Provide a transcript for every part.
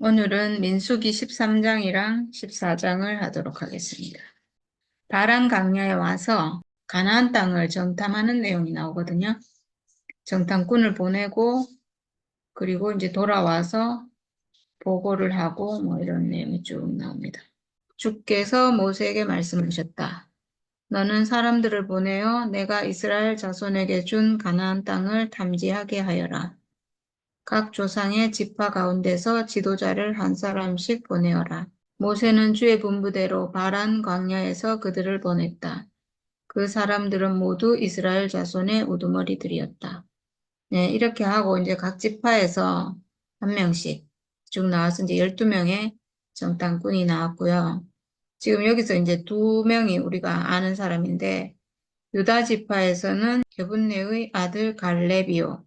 오늘은 민수기 13장이랑 14장을 하도록 하겠습니다. 바란 강야에 와서 가나안 땅을 정탐하는 내용이 나오거든요. 정탐꾼을 보내고 그리고 이제 돌아와서 보고를 하고 뭐 이런 내용이 쭉 나옵니다. 주께서 모세에게 말씀하셨다. 너는 사람들을 보내어 내가 이스라엘 자손에게 준 가나안 땅을 탐지하게 하여라. 각 조상의 지파 가운데서 지도자를 한 사람씩 보내어라. 모세는 주의 분부대로 바란 광야에서 그들을 보냈다. 그 사람들은 모두 이스라엘 자손의 우두머리들이었다. 네, 이렇게 하고 이제 각 지파에서 한 명씩 쭉 나와서 이제 12명의 정탐꾼이 나왔고요. 지금 여기서 이제 2명이 우리가 아는 사람인데 유다 지파에서는 여분네의 아들 갈렙이요.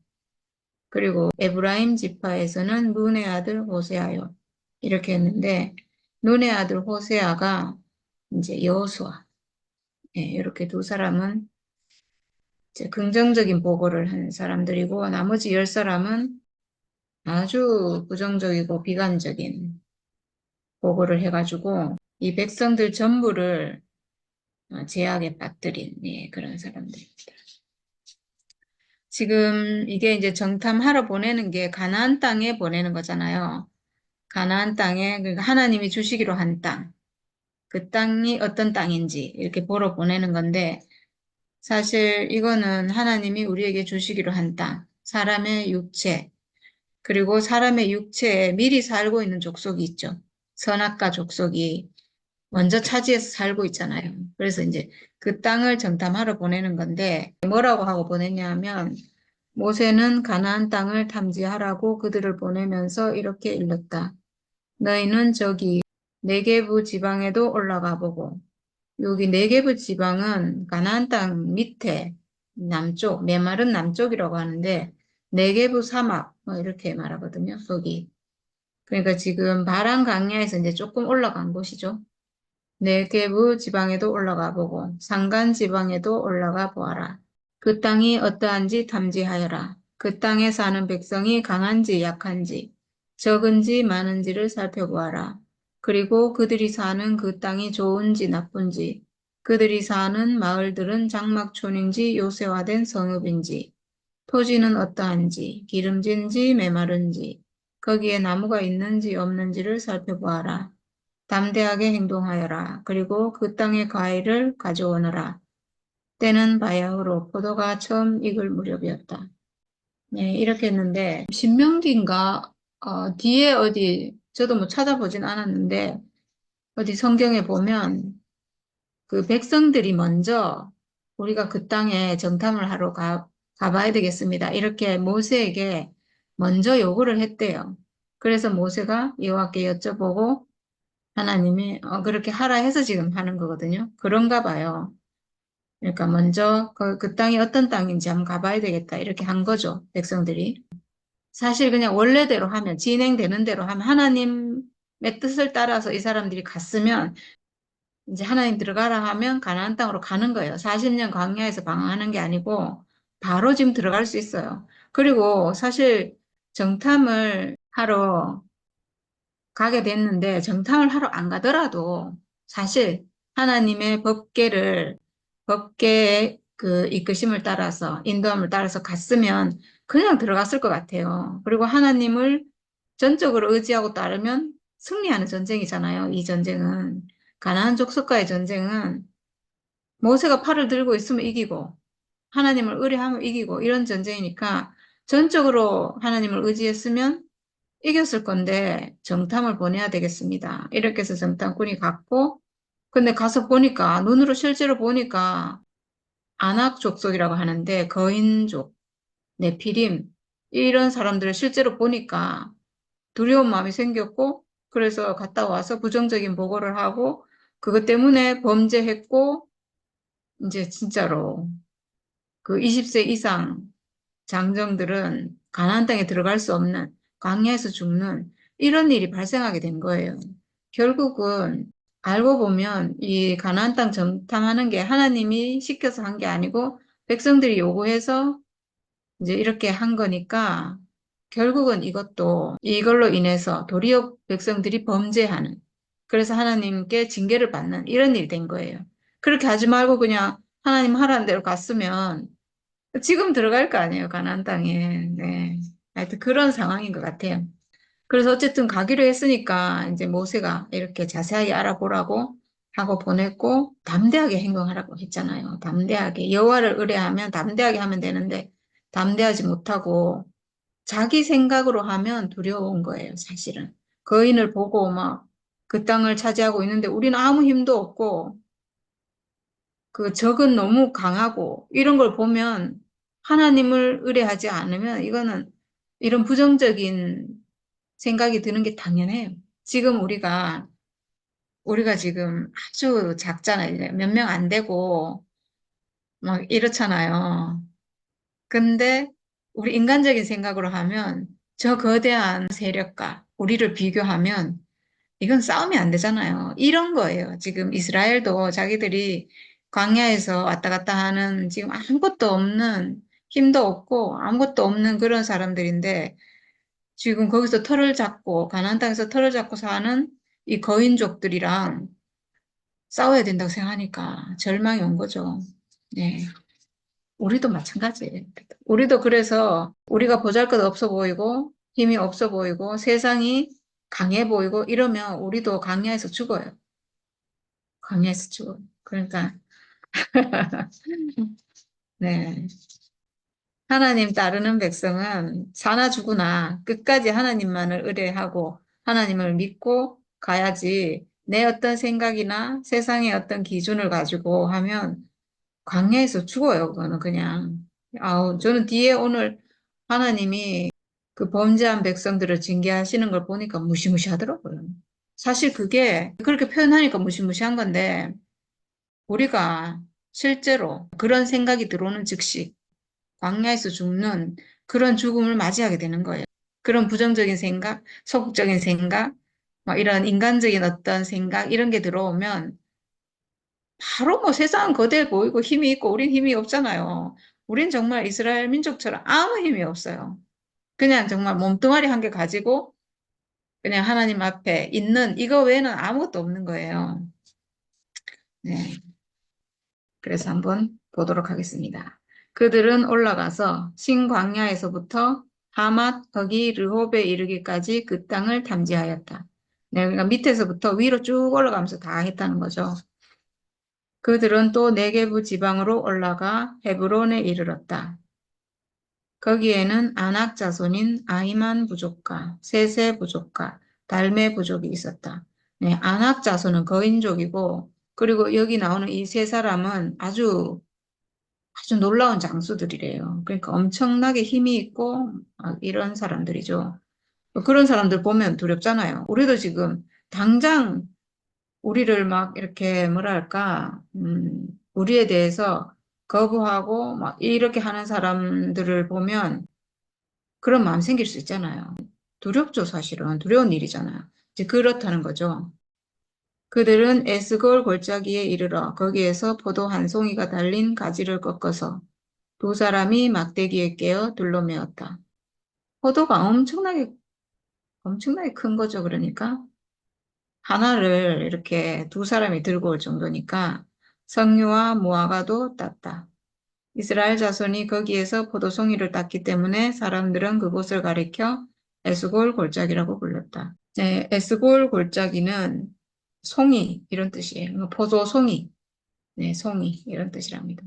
그리고 에브라임 지파에서는 눈의 아들 호세아요. 이렇게 했는데 눈의 아들 호세아가 이제 여호수아. 예, 이렇게 두 사람은 이제 긍정적인 보고를 한 사람들이고 나머지 10사람은 아주 부정적이고 비관적인 보고를 해가지고 이 백성들 전부를 제약에 빠뜨린 그런 사람들입니다. 지금 이게 이제 정탐하러 보내는 게 가나안 땅에 보내는 거잖아요. 가나안 땅에 그러니까 하나님이 주시기로 한 땅, 그 땅이 어떤 땅인지 이렇게 보러 보내는 건데 사실 이거는 하나님이 우리에게 주시기로 한 땅, 사람의 육체, 그리고 사람의 육체에 미리 살고 있는 족속이 있죠. 선악과 족속이 먼저 차지해서 살고 있잖아요. 그래서 이제 그 땅을 정탐하러 보내는 건데 뭐라고 하고 보냈냐면 모세는 가나안 땅을 탐지하라고 그들을 보내면서 이렇게 일렀다. 너희는 저기 네게부 지방에도 올라가 보고 여기 네게부 지방은 가나안 땅 밑에 남쪽, 메마른 남쪽이라고 하는데 네게부 사막 뭐 이렇게 말하거든요. 속이. 그러니까 지금 바란 강야에서 이제 조금 올라간 곳이죠. 네게부 지방에도 올라가 보고 산간 지방에도 올라가 보아라. 그 땅이 어떠한지 탐지하여라. 그 땅에 사는 백성이 강한지 약한지 적은지 많은지를 살펴보아라. 그리고 그들이 사는 그 땅이 좋은지 나쁜지 그들이 사는 마을들은 장막촌인지 요새화된 성읍인지 토지는 어떠한지 기름진지 메마른지 거기에 나무가 있는지 없는지를 살펴보아라. 담대하게 행동하여라. 그리고 그 땅의 과일을 가져오너라. 때는 바야흐로 포도가 처음 익을 무렵이었다. 네, 이렇게 했는데 신명기인가 뒤에 어디 저도 뭐 찾아보진 않았는데 어디 성경에 보면 그 백성들이 먼저 우리가 그 땅에 정탐을 하러 가봐야 되겠습니다. 이렇게 모세에게 먼저 요구를 했대요. 그래서 모세가 여호와께 여쭤보고 하나님이 그렇게 하라 해서 지금 하는 거거든요. 그런가 봐요. 그러니까 먼저 그 땅이 어떤 땅인지 한번 가봐야 되겠다. 이렇게 한 거죠. 백성들이. 사실 그냥 원래대로 하면 진행되는 대로 하면 하나님의 뜻을 따라서 이 사람들이 갔으면 이제 하나님 들어가라 하면 가나안 땅으로 가는 거예요. 40년 광야에서 방황하는 게 아니고 바로 지금 들어갈 수 있어요. 그리고 사실 정탐을 하러 가게 됐는데 정탐을 하러 안 가더라도 사실 하나님의 법계의 그 이끄심을 따라서 인도함을 따라서 갔으면 그냥 들어갔을 것 같아요. 그리고 하나님을 전적으로 의지하고 따르면 승리하는 전쟁이잖아요. 이 전쟁은 가나안 족속과의 전쟁은 모세가 팔을 들고 있으면 이기고 하나님을 의뢰하면 이기고 이런 전쟁이니까 전적으로 하나님을 의지했으면 이겼을 건데 정탐을 보내야 되겠습니다. 이렇게 해서 정탐꾼이 갔고 근데 가서 보니까 눈으로 실제로 보니까 아낙 족속이라고 하는데 거인족, 네피림 이런 사람들을 실제로 보니까 두려운 마음이 생겼고 그래서 갔다 와서 부정적인 보고를 하고 그것 때문에 범죄했고 이제 진짜로 그 20세 이상 장정들은 가나안 땅에 들어갈 수 없는 광야에서 죽는 이런 일이 발생하게 된 거예요. 결국은 알고 보면 이 가나안 땅 정탐하는 게 하나님이 시켜서 한 게 아니고 백성들이 요구해서 이제 이렇게 한 거니까 결국은 이걸로 인해서 도리어 백성들이 범죄하는, 그래서 하나님께 징계를 받는 이런 일이 된 거예요. 그렇게 하지 말고 그냥 하나님 하라는 대로 갔으면 지금 들어갈 거 아니에요, 가나안 땅에. 네. 하여튼 그런 상황인 것 같아요. 그래서 어쨌든 가기로 했으니까 이제 모세가 이렇게 자세하게 알아보라고 하고 보냈고 담대하게 행동하라고 했잖아요. 담대하게 여호와를 의뢰하면 담대하게 하면 되는데 담대하지 못하고 자기 생각으로 하면 두려운 거예요, 사실은. 거인을 보고 막 그 땅을 차지하고 있는데 우리는 아무 힘도 없고 그 적은 너무 강하고 이런 걸 보면 하나님을 의뢰하지 않으면 이거는 이런 부정적인 생각이 드는 게 당연해요. 지금 우리가 지금 아주 작잖아요. 몇 명 안 되고 막 이렇잖아요. 근데 우리 인간적인 생각으로 하면 저 거대한 세력과 우리를 비교하면 이건 싸움이 안 되잖아요. 이런 거예요. 지금 이스라엘도 자기들이 광야에서 왔다 갔다 하는 지금 아무것도 없는 힘도 없고 아무것도 없는 그런 사람들인데 지금 거기서 털을 잡고 가나안 땅에서 털을 잡고 사는 이 거인족들이랑 싸워야 된다고 생각하니까 절망이 온 거죠. 네. 우리도 마찬가지예요. 우리도 그래서 우리가 보잘것 없어 보이고 힘이 없어 보이고 세상이 강해 보이고 이러면 우리도 강야에서 죽어요. 강야에서 죽어요. 그러니까 네. 하나님 따르는 백성은 사나 죽으나 끝까지 하나님만을 의뢰하고 하나님을 믿고 가야지 내 어떤 생각이나 세상의 어떤 기준을 가지고 하면 광야에서 죽어요. 그거는 그냥. 아우, 저는 뒤에 오늘 하나님이 그 범죄한 백성들을 징계하시는 걸 보니까 무시무시하더라고요. 사실 그게 그렇게 표현하니까 무시무시한 건데 우리가 실제로 그런 생각이 들어오는 즉시 광야에서 죽는 그런 죽음을 맞이하게 되는 거예요. 그런 부정적인 생각, 소극적인 생각, 뭐 이런 인간적인 어떤 생각 이런 게 들어오면 바로 뭐 세상은 거대해 보이고 힘이 있고 우린 힘이 없잖아요. 우린 정말 이스라엘 민족처럼 아무 힘이 없어요. 그냥 정말 몸뚱아리 한 개 가지고 그냥 하나님 앞에 있는 이거 외에는 아무것도 없는 거예요. 네. 그래서 한번 보도록 하겠습니다. 그들은 올라가서 신광야에서부터 하맛 거기 르홉에 이르기까지 그 땅을 탐지하였다. 네, 그러니까 밑에서부터 위로 쭉 올라가면서 다 했다는 거죠. 그들은 또 네게부 지방으로 올라가 헤브론에 이르렀다. 거기에는 아낙 자손인 아히만 부족과 세세 부족과 달메 부족이 있었다. 네, 아낙 자손은 거인족이고 그리고 여기 나오는 이 세 사람은 아주 놀라운 장수들이래요. 그러니까 엄청나게 힘이 있고 이런 사람들이죠. 그런 사람들 보면 두렵잖아요. 우리도 지금 당장 우리를 막 이렇게 뭐랄까, 우리에 대해서 거부하고 막 이렇게 하는 사람들을 보면 그런 마음 생길 수 있잖아요. 두렵죠, 사실은. 두려운 일이잖아요. 이제 그렇다는 거죠. 그들은 에스골 골짜기에 이르러 거기에서 포도 한 송이가 달린 가지를 꺾어서 두 사람이 막대기에 깨어 둘러매었다. 포도가 엄청나게 큰 거죠, 그러니까. 하나를 이렇게 두 사람이 들고 올 정도니까 석류와 무화과도 땄다. 이스라엘 자손이 거기에서 포도송이를 땄기 때문에 사람들은 그곳을 가리켜 에스골 골짜기라고 불렀다. 네, 에스골 골짜기는 송이 이런 뜻이에요. 포도송이, 네, 송이 이런 뜻이랍니다.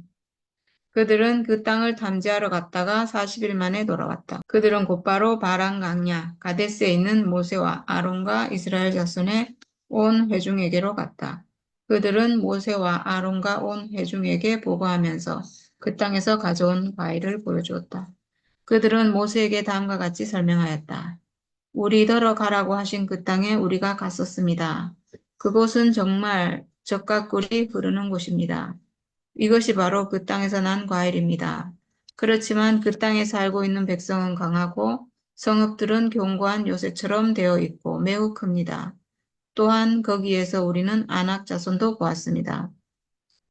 그들은 그 땅을 탐지하러 갔다가 40일 만에 돌아왔다. 그들은 곧바로 바란 강야 가데스에 있는 모세와 아론과 이스라엘 자손의 온 회중에게로 갔다. 그들은 모세와 아론과 온 회중에게 보고하면서 그 땅에서 가져온 과일을 보여주었다. 그들은 모세에게 다음과 같이 설명하였다. 우리더러 가라고 하신 그 땅에 우리가 갔었습니다. 그곳은 정말 젖과 꿀이 흐르는 곳입니다. 이것이 바로 그 땅에서 난 과일입니다. 그렇지만 그 땅에 살고 있는 백성은 강하고 성읍들은 견고한 요새처럼 되어 있고 매우 큽니다. 또한 거기에서 우리는 아낙 자손도 보았습니다.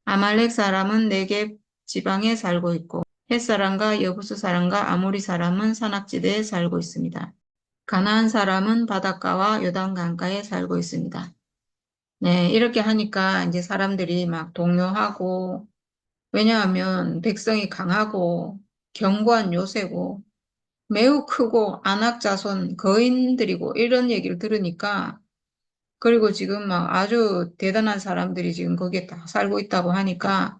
아말렉 사람은 네겝 지방에 살고 있고 햇사람과 여부수 사람과 아모리 사람은 산악지대에 살고 있습니다. 가나안 사람은 바닷가와 요단강가에 살고 있습니다. 네, 이렇게 하니까 이제 사람들이 막 동요하고, 왜냐하면 백성이 강하고 견고한 요새고 매우 크고 안악자손 거인들이고 이런 얘기를 들으니까, 그리고 지금 막 아주 대단한 사람들이 지금 거기에 다 살고 있다고 하니까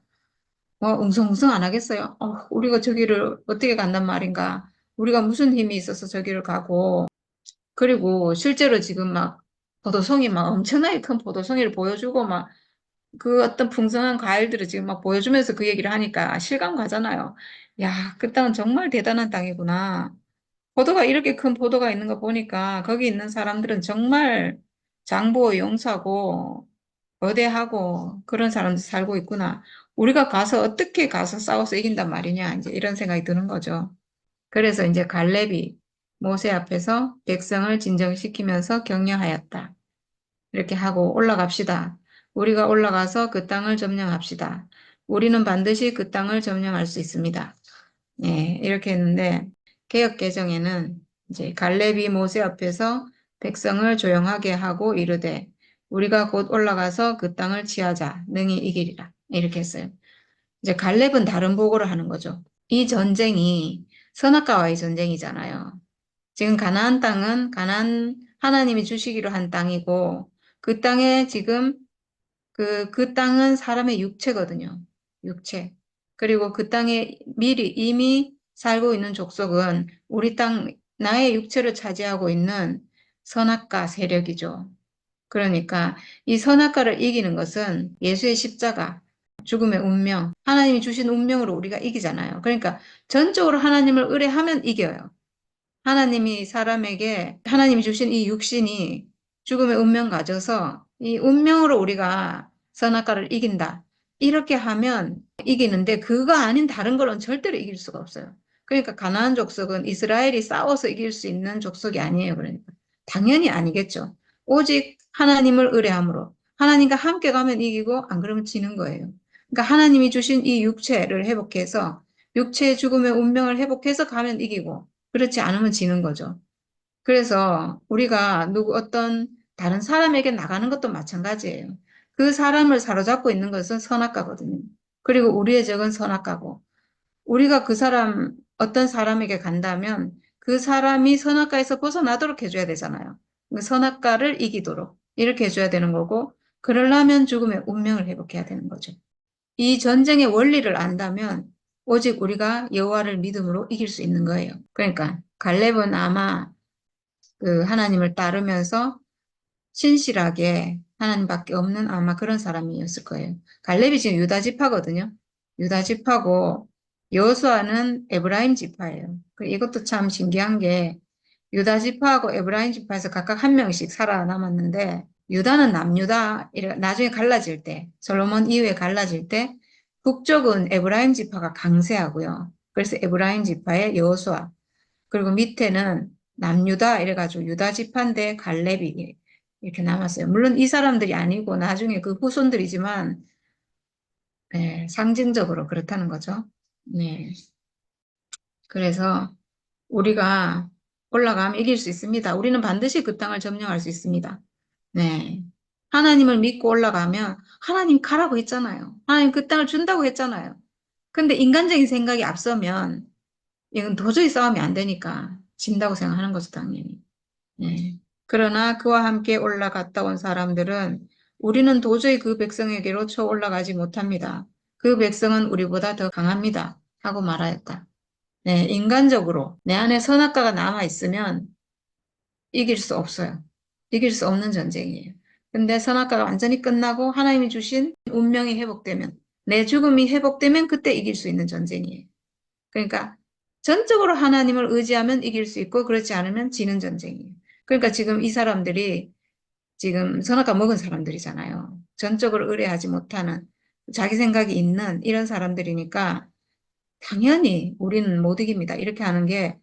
웅성웅성 안 하겠어요? 우리가 저기를 어떻게 간단 말인가? 우리가 무슨 힘이 있어서 저기를 가고, 그리고 실제로 지금 막 포도송이 막 엄청나게 큰 포도송이를 보여주고 막 그 어떤 풍성한 과일들을 지금 막 보여주면서 그 얘기를 하니까 실감 가잖아요. 야, 그 땅은 정말 대단한 땅이구나. 포도가 이렇게 큰 포도가 있는 거 보니까 거기 있는 사람들은 정말 장보 용사고 거대하고 그런 사람들 살고 있구나. 우리가 가서 어떻게 가서 싸워서 이긴단 말이냐. 이제 이런 생각이 드는 거죠. 그래서 이제 갈렙이 모세 앞에서 백성을 진정시키면서 격려하였다. 이렇게 하고 올라갑시다. 우리가 올라가서 그 땅을 점령합시다. 우리는 반드시 그 땅을 점령할 수 있습니다. 네, 이렇게 했는데 개역 개정에는 이제 갈렙이 모세 앞에서 백성을 조용하게 하고 이르되 우리가 곧 올라가서 그 땅을 취하자 능히 이기리라 이렇게 했어요. 이제 갈렙은 다른 보고를 하는 거죠. 이 전쟁이 선악과와의 전쟁이잖아요. 지금 가나안 땅은 가나안 하나님이 주시기로 한 땅이고 그 땅에 지금 그 땅은 사람의 육체거든요. 육체. 그리고 그 땅에 미리 이미 살고 있는 족속은 우리 땅, 나의 육체를 차지하고 있는 선악과 세력이죠. 그러니까 이 선악과를 이기는 것은 예수의 십자가, 죽음의 운명, 하나님이 주신 운명으로 우리가 이기잖아요. 그러니까 전적으로 하나님을 의뢰하면 이겨요. 하나님이 사람에게 하나님이 주신 이 육신이 죽음의 운명 가져서 이 운명으로 우리가 선악과를 이긴다. 이렇게 하면 이기는데 그거 아닌 다른 걸로는 절대로 이길 수가 없어요. 그러니까 가나안 족속은 이스라엘이 싸워서 이길 수 있는 족속이 아니에요. 그러니까 당연히 아니겠죠. 오직 하나님을 의뢰함으로 하나님과 함께 가면 이기고 안 그러면 지는 거예요. 그러니까 하나님이 주신 이 육체를 회복해서 육체의 죽음의 운명을 회복해서 가면 이기고 그렇지 않으면 지는 거죠. 그래서 우리가 어떤 다른 사람에게 나가는 것도 마찬가지예요. 그 사람을 사로잡고 있는 것은 선악과거든요. 그리고 우리의 적은 선악과고, 우리가 그 사람, 어떤 사람에게 간다면 그 사람이 선악과에서 벗어나도록 해줘야 되잖아요. 그 선악과를 이기도록 이렇게 해줘야 되는 거고, 그러려면 죽음의 운명을 회복해야 되는 거죠. 이 전쟁의 원리를 안다면 오직 우리가 여호와를 믿음으로 이길 수 있는 거예요. 그러니까 갈렙은 아마 그 하나님을 따르면서 신실하게 하나님밖에 없는 아마 그런 사람이었을 거예요. 갈렙이 지금 유다 지파거든요. 유다 지파고 여호수아는 에브라임 지파예요. 이것도 참 신기한 게 유다 지파하고 에브라임 지파에서 각각 한 명씩 살아남았는데 유다는 남유다 나중에 갈라질 때 솔로몬 이후에 갈라질 때 북쪽은 에브라임 지파가 강세하고요. 그래서 에브라임 지파의 여호수아 그리고 밑에는 남유다 이래가지고 유다 지파인데 갈렙이 이렇게 남았어요. 물론 이 사람들이 아니고 나중에 그 후손들이지만 네, 상징적으로 그렇다는 거죠. 네. 그래서 우리가 올라가면 이길 수 있습니다. 우리는 반드시 그 땅을 점령할 수 있습니다. 네. 하나님을 믿고 올라가면 하나님 가라고 했잖아요. 하나님 그 땅을 준다고 했잖아요. 근데 인간적인 생각이 앞서면 이건 도저히 싸움이 안 되니까 진다고 생각하는 거죠, 당연히. 네. 그러나 그와 함께 올라갔다 온 사람들은 우리는 도저히 그 백성에게로 쳐 올라가지 못합니다. 그 백성은 우리보다 더 강합니다. 하고 말하였다. 네, 인간적으로 내 안에 선악과가 남아 있으면 이길 수 없어요. 이길 수 없는 전쟁이에요. 근데 선악과가 완전히 끝나고 하나님이 주신 운명이 회복되면 내 죽음이 회복되면 그때 이길 수 있는 전쟁이에요. 그러니까 전적으로 하나님을 의지하면 이길 수 있고 그렇지 않으면 지는 전쟁이에요. 그러니까 지금 이 사람들이 지금 선악과 먹은 사람들이잖아요. 전적으로 의뢰하지 못하는 자기 생각이 있는 이런 사람들이니까 당연히 우리는 못 이깁니다. 이렇게 하는 게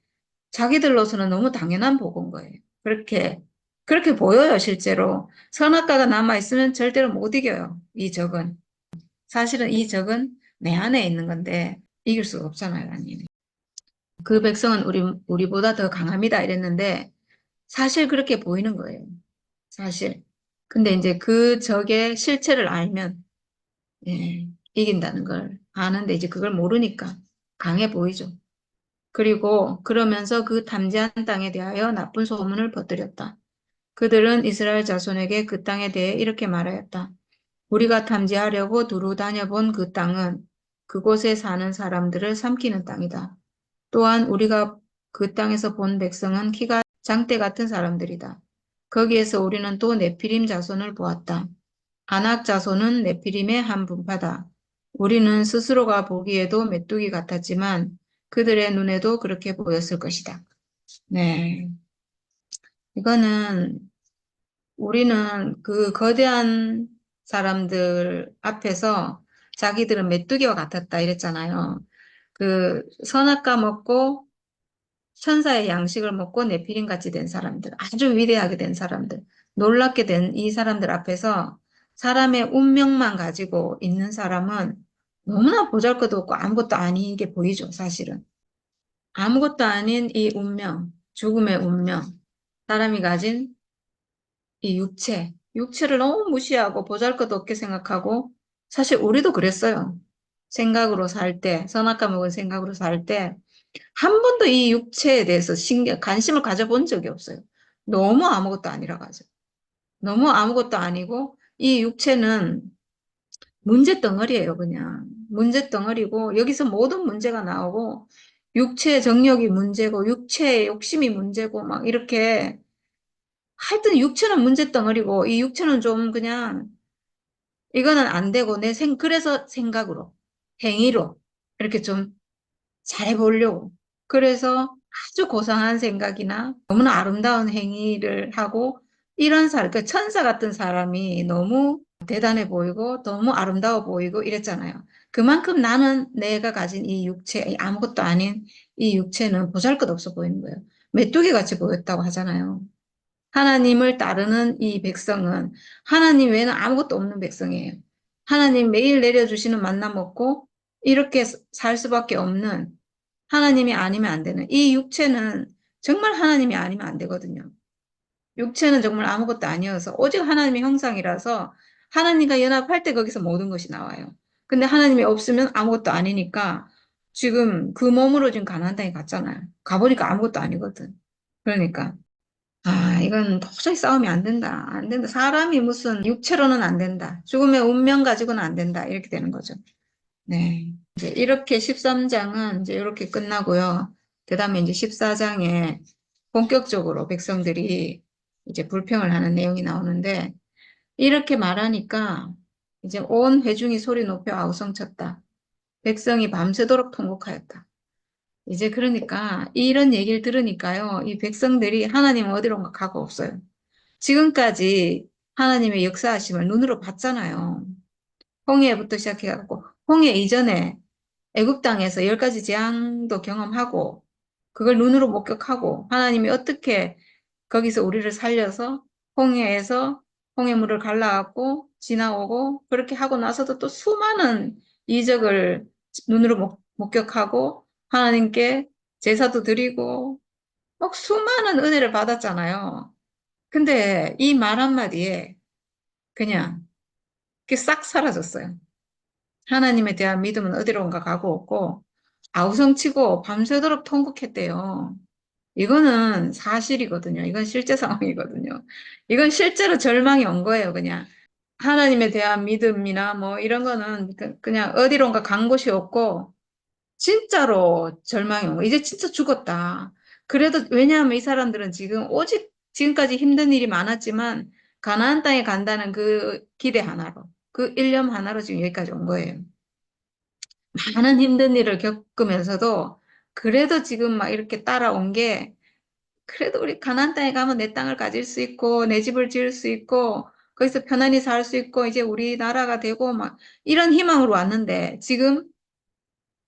자기들로서는 너무 당연한 보고인 거예요. 그렇게 보여요, 실제로. 선악과가 남아있으면 절대로 못 이겨요, 이 적은. 사실은 이 적은 내 안에 있는 건데 이길 수가 없잖아요, 하나님이. 그 백성은 우리보다 더 강합니다. 이랬는데, 사실 그렇게 보이는 거예요. 사실. 근데 이제 그 적의 실체를 알면, 예, 이긴다는 걸 아는데 이제 그걸 모르니까 강해 보이죠. 그리고 그러면서 그 탐지한 땅에 대하여 나쁜 소문을 퍼뜨렸다. 그들은 이스라엘 자손에게 그 땅에 대해 이렇게 말하였다. 우리가 탐지하려고 두루 다녀본 그 땅은 그곳에 사는 사람들을 삼키는 땅이다. 또한 우리가 그 땅에서 본 백성은 키가 장대 같은 사람들이다. 거기에서 우리는 또 네피림 자손을 보았다. 아낙 자손은 네피림의 한 분파다. 우리는 스스로가 보기에도 메뚜기 같았지만 그들의 눈에도 그렇게 보였을 것이다. 네. 이거는 우리는 그 거대한 사람들 앞에서 자기들은 메뚜기와 같았다 이랬잖아요. 그 선악과 먹고 천사의 양식을 먹고 네피림 같이 된 사람들, 아주 위대하게 된 사람들, 놀랍게 된 이 사람들 앞에서 사람의 운명만 가지고 있는 사람은 너무나 보잘것없고 아무것도 아니게 보이죠, 사실은. 아무것도 아닌 이 운명, 죽음의 운명, 사람이 가진 이 육체를 너무 무시하고 보잘것없게 생각하고, 사실 우리도 그랬어요. 생각으로 살 때, 선악과 먹은 생각으로 살 때, 한 번도 이 육체에 대해서 관심을 가져본 적이 없어요. 너무 아무것도 아니라 가죠. 너무 아무것도 아니고, 이 육체는 문제 덩어리예요, 그냥. 문제 덩어리고, 여기서 모든 문제가 나오고, 육체의 정력이 문제고, 육체의 욕심이 문제고, 막 이렇게, 하여튼 육체는 문제 덩어리고, 이 육체는 좀 그냥, 이거는 안 되고, 그래서 생각으로, 행위로, 이렇게 좀 잘해보려고. 그래서 아주 고상한 생각이나 너무나 아름다운 행위를 하고 이런 사람, 그 천사 같은 사람이 너무 대단해 보이고 너무 아름다워 보이고 이랬잖아요. 그만큼 나는 내가 가진 이 육체, 이 아무것도 아닌 이 육체는 보잘것없어 보이는 거예요. 메뚜기 같이 보였다고 하잖아요. 하나님을 따르는 이 백성은 하나님 외에는 아무것도 없는 백성이에요. 하나님 매일 내려주시는 만나 먹고 이렇게 살 수밖에 없는 하나님이 아니면 안 되는 이 육체는 정말 하나님이 아니면 안 되거든요. 육체는 정말 아무것도 아니어서 오직 하나님의 형상이라서 하나님과 연합할 때 거기서 모든 것이 나와요. 근데 하나님이 없으면 아무것도 아니니까 지금 그 몸으로 지금 가나안 땅에 갔잖아요. 가보니까 아무것도 아니거든. 그러니까 이건 도저히 싸움이 안 된다. 안 된다. 사람이 무슨 육체로는 안 된다. 죽음의 운명 가지고는 안 된다. 이렇게 되는 거죠. 네. 이제 이렇게 13장은 이제 이렇게 끝나고요. 그 다음에 이제 14장에 본격적으로 백성들이 이제 불평을 하는 내용이 나오는데, 이렇게 말하니까 이제 온 회중이 소리 높여 아우성쳤다. 백성이 밤새도록 통곡하였다. 이제 그러니까 이런 얘기를 들으니까요. 이 백성들이 하나님 어디론가 가고 없어요. 지금까지 하나님의 역사하심을 눈으로 봤잖아요. 홍해부터 시작해갖고 홍해 이전에 애굽 땅에서 10가지 재앙도 경험하고 그걸 눈으로 목격하고 하나님이 어떻게 거기서 우리를 살려서 홍해에서 홍해물을 갈라갖고 지나오고 그렇게 하고 나서도 또 수많은 이적을 눈으로 목격하고 하나님께 제사도 드리고 막 수많은 은혜를 받았잖아요. 근데 이 말 한마디에 그냥 그게 싹 사라졌어요. 하나님에 대한 믿음은 어디론가 가고 없고 아우성치고 밤새도록 통곡했대요. 이거는 사실이거든요. 이건 실제 상황이거든요. 이건 실제로 절망이 온 거예요, 그냥. 하나님에 대한 믿음이나 뭐 이런 거는 그냥 어디론가 간 곳이 없고 진짜로 절망이 온 거예요. 이제 진짜 죽었다. 그래도 왜냐하면 이 사람들은 지금 오직 지금까지 힘든 일이 많았지만 가나안 땅에 간다는 그 기대 하나로 그 일념 하나로 지금 여기까지 온 거예요. 많은 힘든 일을 겪으면서도 그래도 지금 막 이렇게 따라온 게 그래도 우리 가나안 땅에 가면 내 땅을 가질 수 있고 내 집을 지을 수 있고 거기서 편안히 살 수 있고 이제 우리나라가 되고 막 이런 희망으로 왔는데 지금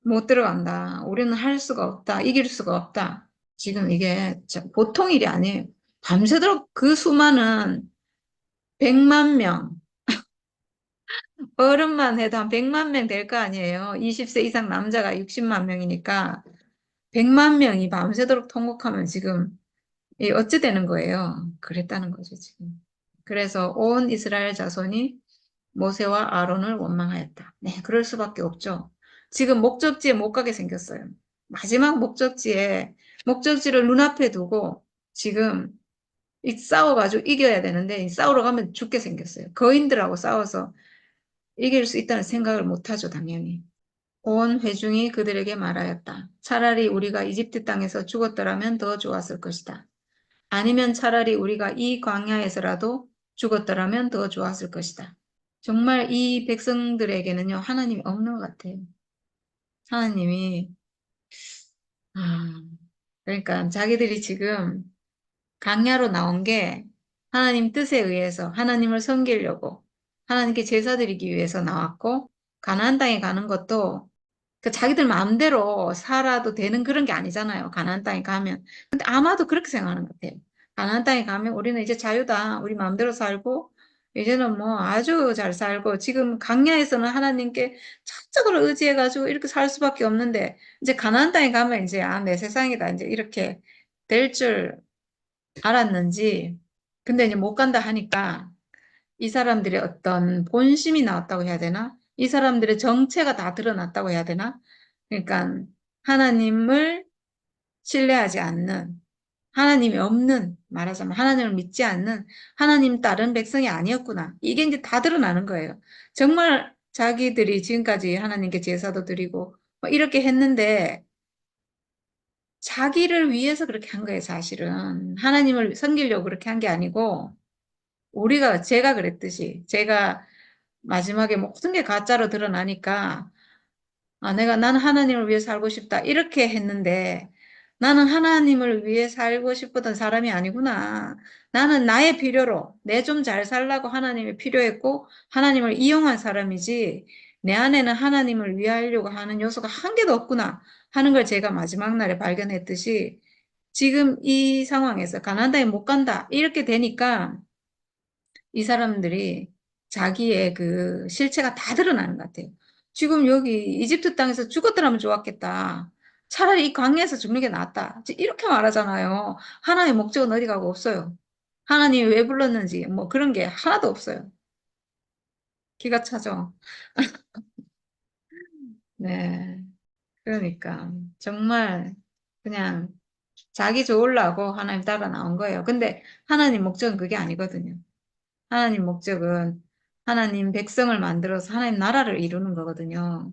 못 들어간다. 우리는 할 수가 없다. 이길 수가 없다. 지금 이게 보통 일이 아니에요. 밤새도록 그 수많은 100만 명, 어른만 해도 한 100만 명 될 거 아니에요. 20세 이상 남자가 60만 명이니까 100만 명이 밤새도록 통곡하면 지금 이 어찌 되는 거예요? 그랬다는 거죠, 지금. 그래서 온 이스라엘 자손이 모세와 아론을 원망하였다. 네, 그럴 수밖에 없죠. 지금 목적지에 못 가게 생겼어요. 마지막 목적지를 눈앞에 두고 지금 이 싸워가지고 이겨야 되는데 이 싸우러 가면 죽게 생겼어요. 거인들하고 싸워서 이길 수 있다는 생각을 못 하죠, 당연히. 온 회중이 그들에게 말하였다. 차라리 우리가 이집트 땅에서 죽었더라면 더 좋았을 것이다. 아니면 차라리 우리가 이 광야에서라도 죽었더라면 더 좋았을 것이다. 정말 이 백성들에게는요, 하나님이 없는 것 같아요. 하나님이, 아, 그러니까 자기들이 지금 강야로 나온 게 하나님 뜻에 의해서 하나님을 섬기려고 하나님께 제사 드리기 위해서 나왔고, 가나안 땅에 가는 것도 그 자기들 마음대로 살아도 되는 그런 게 아니잖아요. 가나안 땅에 가면. 근데 아마도 그렇게 생각하는 것 같아요. 가나안 땅에 가면 우리는 이제 자유다. 우리 마음대로 살고 이제는 뭐 아주 잘 살고 지금 강야에서는 하나님께 전적으로 의지해가지고 이렇게 살 수밖에 없는데 이제 가나안 땅에 가면 이제 아, 내 세상이다. 이제 이렇게 될 줄 알았는지 근데 이제 못 간다 하니까 이 사람들의 어떤 본심이 나왔다고 해야 되나? 이 사람들의 정체가 다 드러났다고 해야 되나? 그러니까 하나님을 신뢰하지 않는, 하나님이 없는, 말하자면 하나님을 믿지 않는 하나님 다른 백성이 아니었구나. 이게 이제 다 드러나는 거예요. 정말 자기들이 지금까지 하나님께 제사도 드리고 뭐 이렇게 했는데 자기를 위해서 그렇게 한 거예요, 사실은. 하나님을 섬기려고 그렇게 한 게 아니고 제가 그랬듯이 제가 마지막에 모든 게 가짜로 드러나니까 아, 나는 하나님을 위해 살고 싶다. 이렇게 했는데 나는 하나님을 위해 살고 싶었던 사람이 아니구나. 나는 나의 필요로 내 좀 잘 살라고 하나님이 필요했고 하나님을 이용한 사람이지 내 안에는 하나님을 위하려고 하는 요소가 한 개도 없구나 하는 걸 제가 마지막 날에 발견했듯이 지금 이 상황에서 가나안 땅에 못 간다. 이렇게 되니까 이 사람들이 자기의 그 실체가 다 드러나는 것 같아요. 지금 여기 이집트 땅에서 죽었더라면 좋았겠다. 차라리 이 광야에서 죽는 게 낫다. 이렇게 말하잖아요. 하나님의 목적은 어디 가고 없어요. 하나님이 왜 불렀는지 뭐 그런 게 하나도 없어요. 기가 차죠. 네. 그러니까 정말 그냥 자기 좋으려고 하나님 따라 나온 거예요. 근데 하나님 목적은 그게 아니거든요. 하나님 목적은 하나님 백성을 만들어서 하나님 나라를 이루는 거거든요.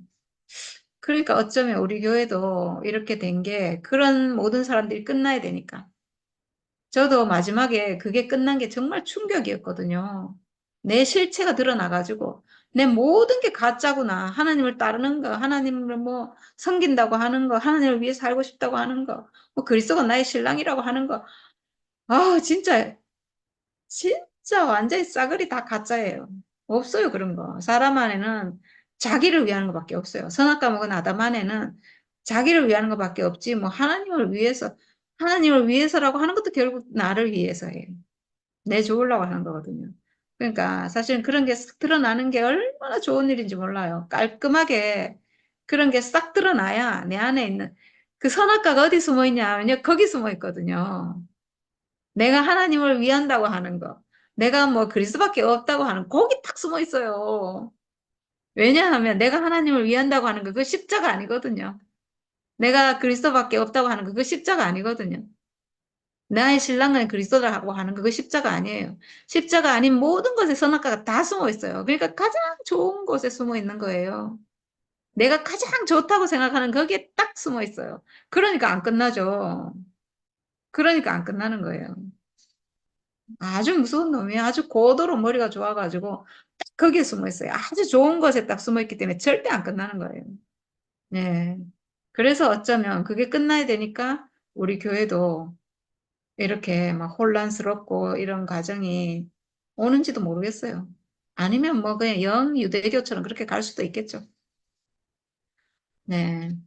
그러니까 어쩌면 우리 교회도 이렇게 된 게 그런 모든 사람들이 끝나야 되니까. 저도 마지막에 그게 끝난 게 정말 충격이었거든요. 내 실체가 드러나가지고 내 모든 게 가짜구나. 하나님을 따르는 거, 하나님을 뭐 섬긴다고 하는 거, 하나님을 위해 살고 싶다고 하는 거, 뭐 그리스도가 나의 신랑이라고 하는 거. 아, 진짜 완전히 싸그리 다 가짜예요. 없어요, 그런 거. 사람 안에는 자기를 위하는 것밖에 없어요. 선악과 먹은 아담 안에는 자기를 위하는 것밖에 없지, 뭐, 하나님을 위해서라고 하는 것도 결국 나를 위해서예요. 내 좋으려고 하는 거거든요. 그러니까 사실은 그런 게 싹 드러나는 게 얼마나 좋은 일인지 몰라요. 깔끔하게 그런 게 싹 드러나야 내 안에 있는 그 선악과가 어디 숨어 있냐, 거기 숨어 있거든요. 내가 하나님을 위한다고 하는 거. 내가 뭐 그리스도밖에 없다고 하는 거기 딱 숨어 있어요. 왜냐하면 내가 하나님을 위한다고 하는 거, 그 십자가 아니거든요. 내가 그리스도밖에 없다고 하는 거, 그 십자가 아니거든요. 나의 신랑은 그리스도라고 하는 거, 그 십자가 아니에요. 십자가 아닌 모든 것에 선악과가 다 숨어 있어요. 그러니까 가장 좋은 곳에 숨어 있는 거예요. 내가 가장 좋다고 생각하는 거기에 딱 숨어 있어요. 그러니까 안 끝나죠. 그러니까 안 끝나는 거예요. 아주 무서운 놈이에요. 아주 고도로 머리가 좋아가지고 딱 거기에 숨어 있어요. 아주 좋은 곳에 딱 숨어 있기 때문에 절대 안 끝나는 거예요. 네. 그래서 어쩌면 그게 끝나야 되니까 우리 교회도 이렇게 막 혼란스럽고 이런 과정이 오는지도 모르겠어요. 아니면 뭐 그냥 영 유대교처럼 그렇게 갈 수도 있겠죠. 네.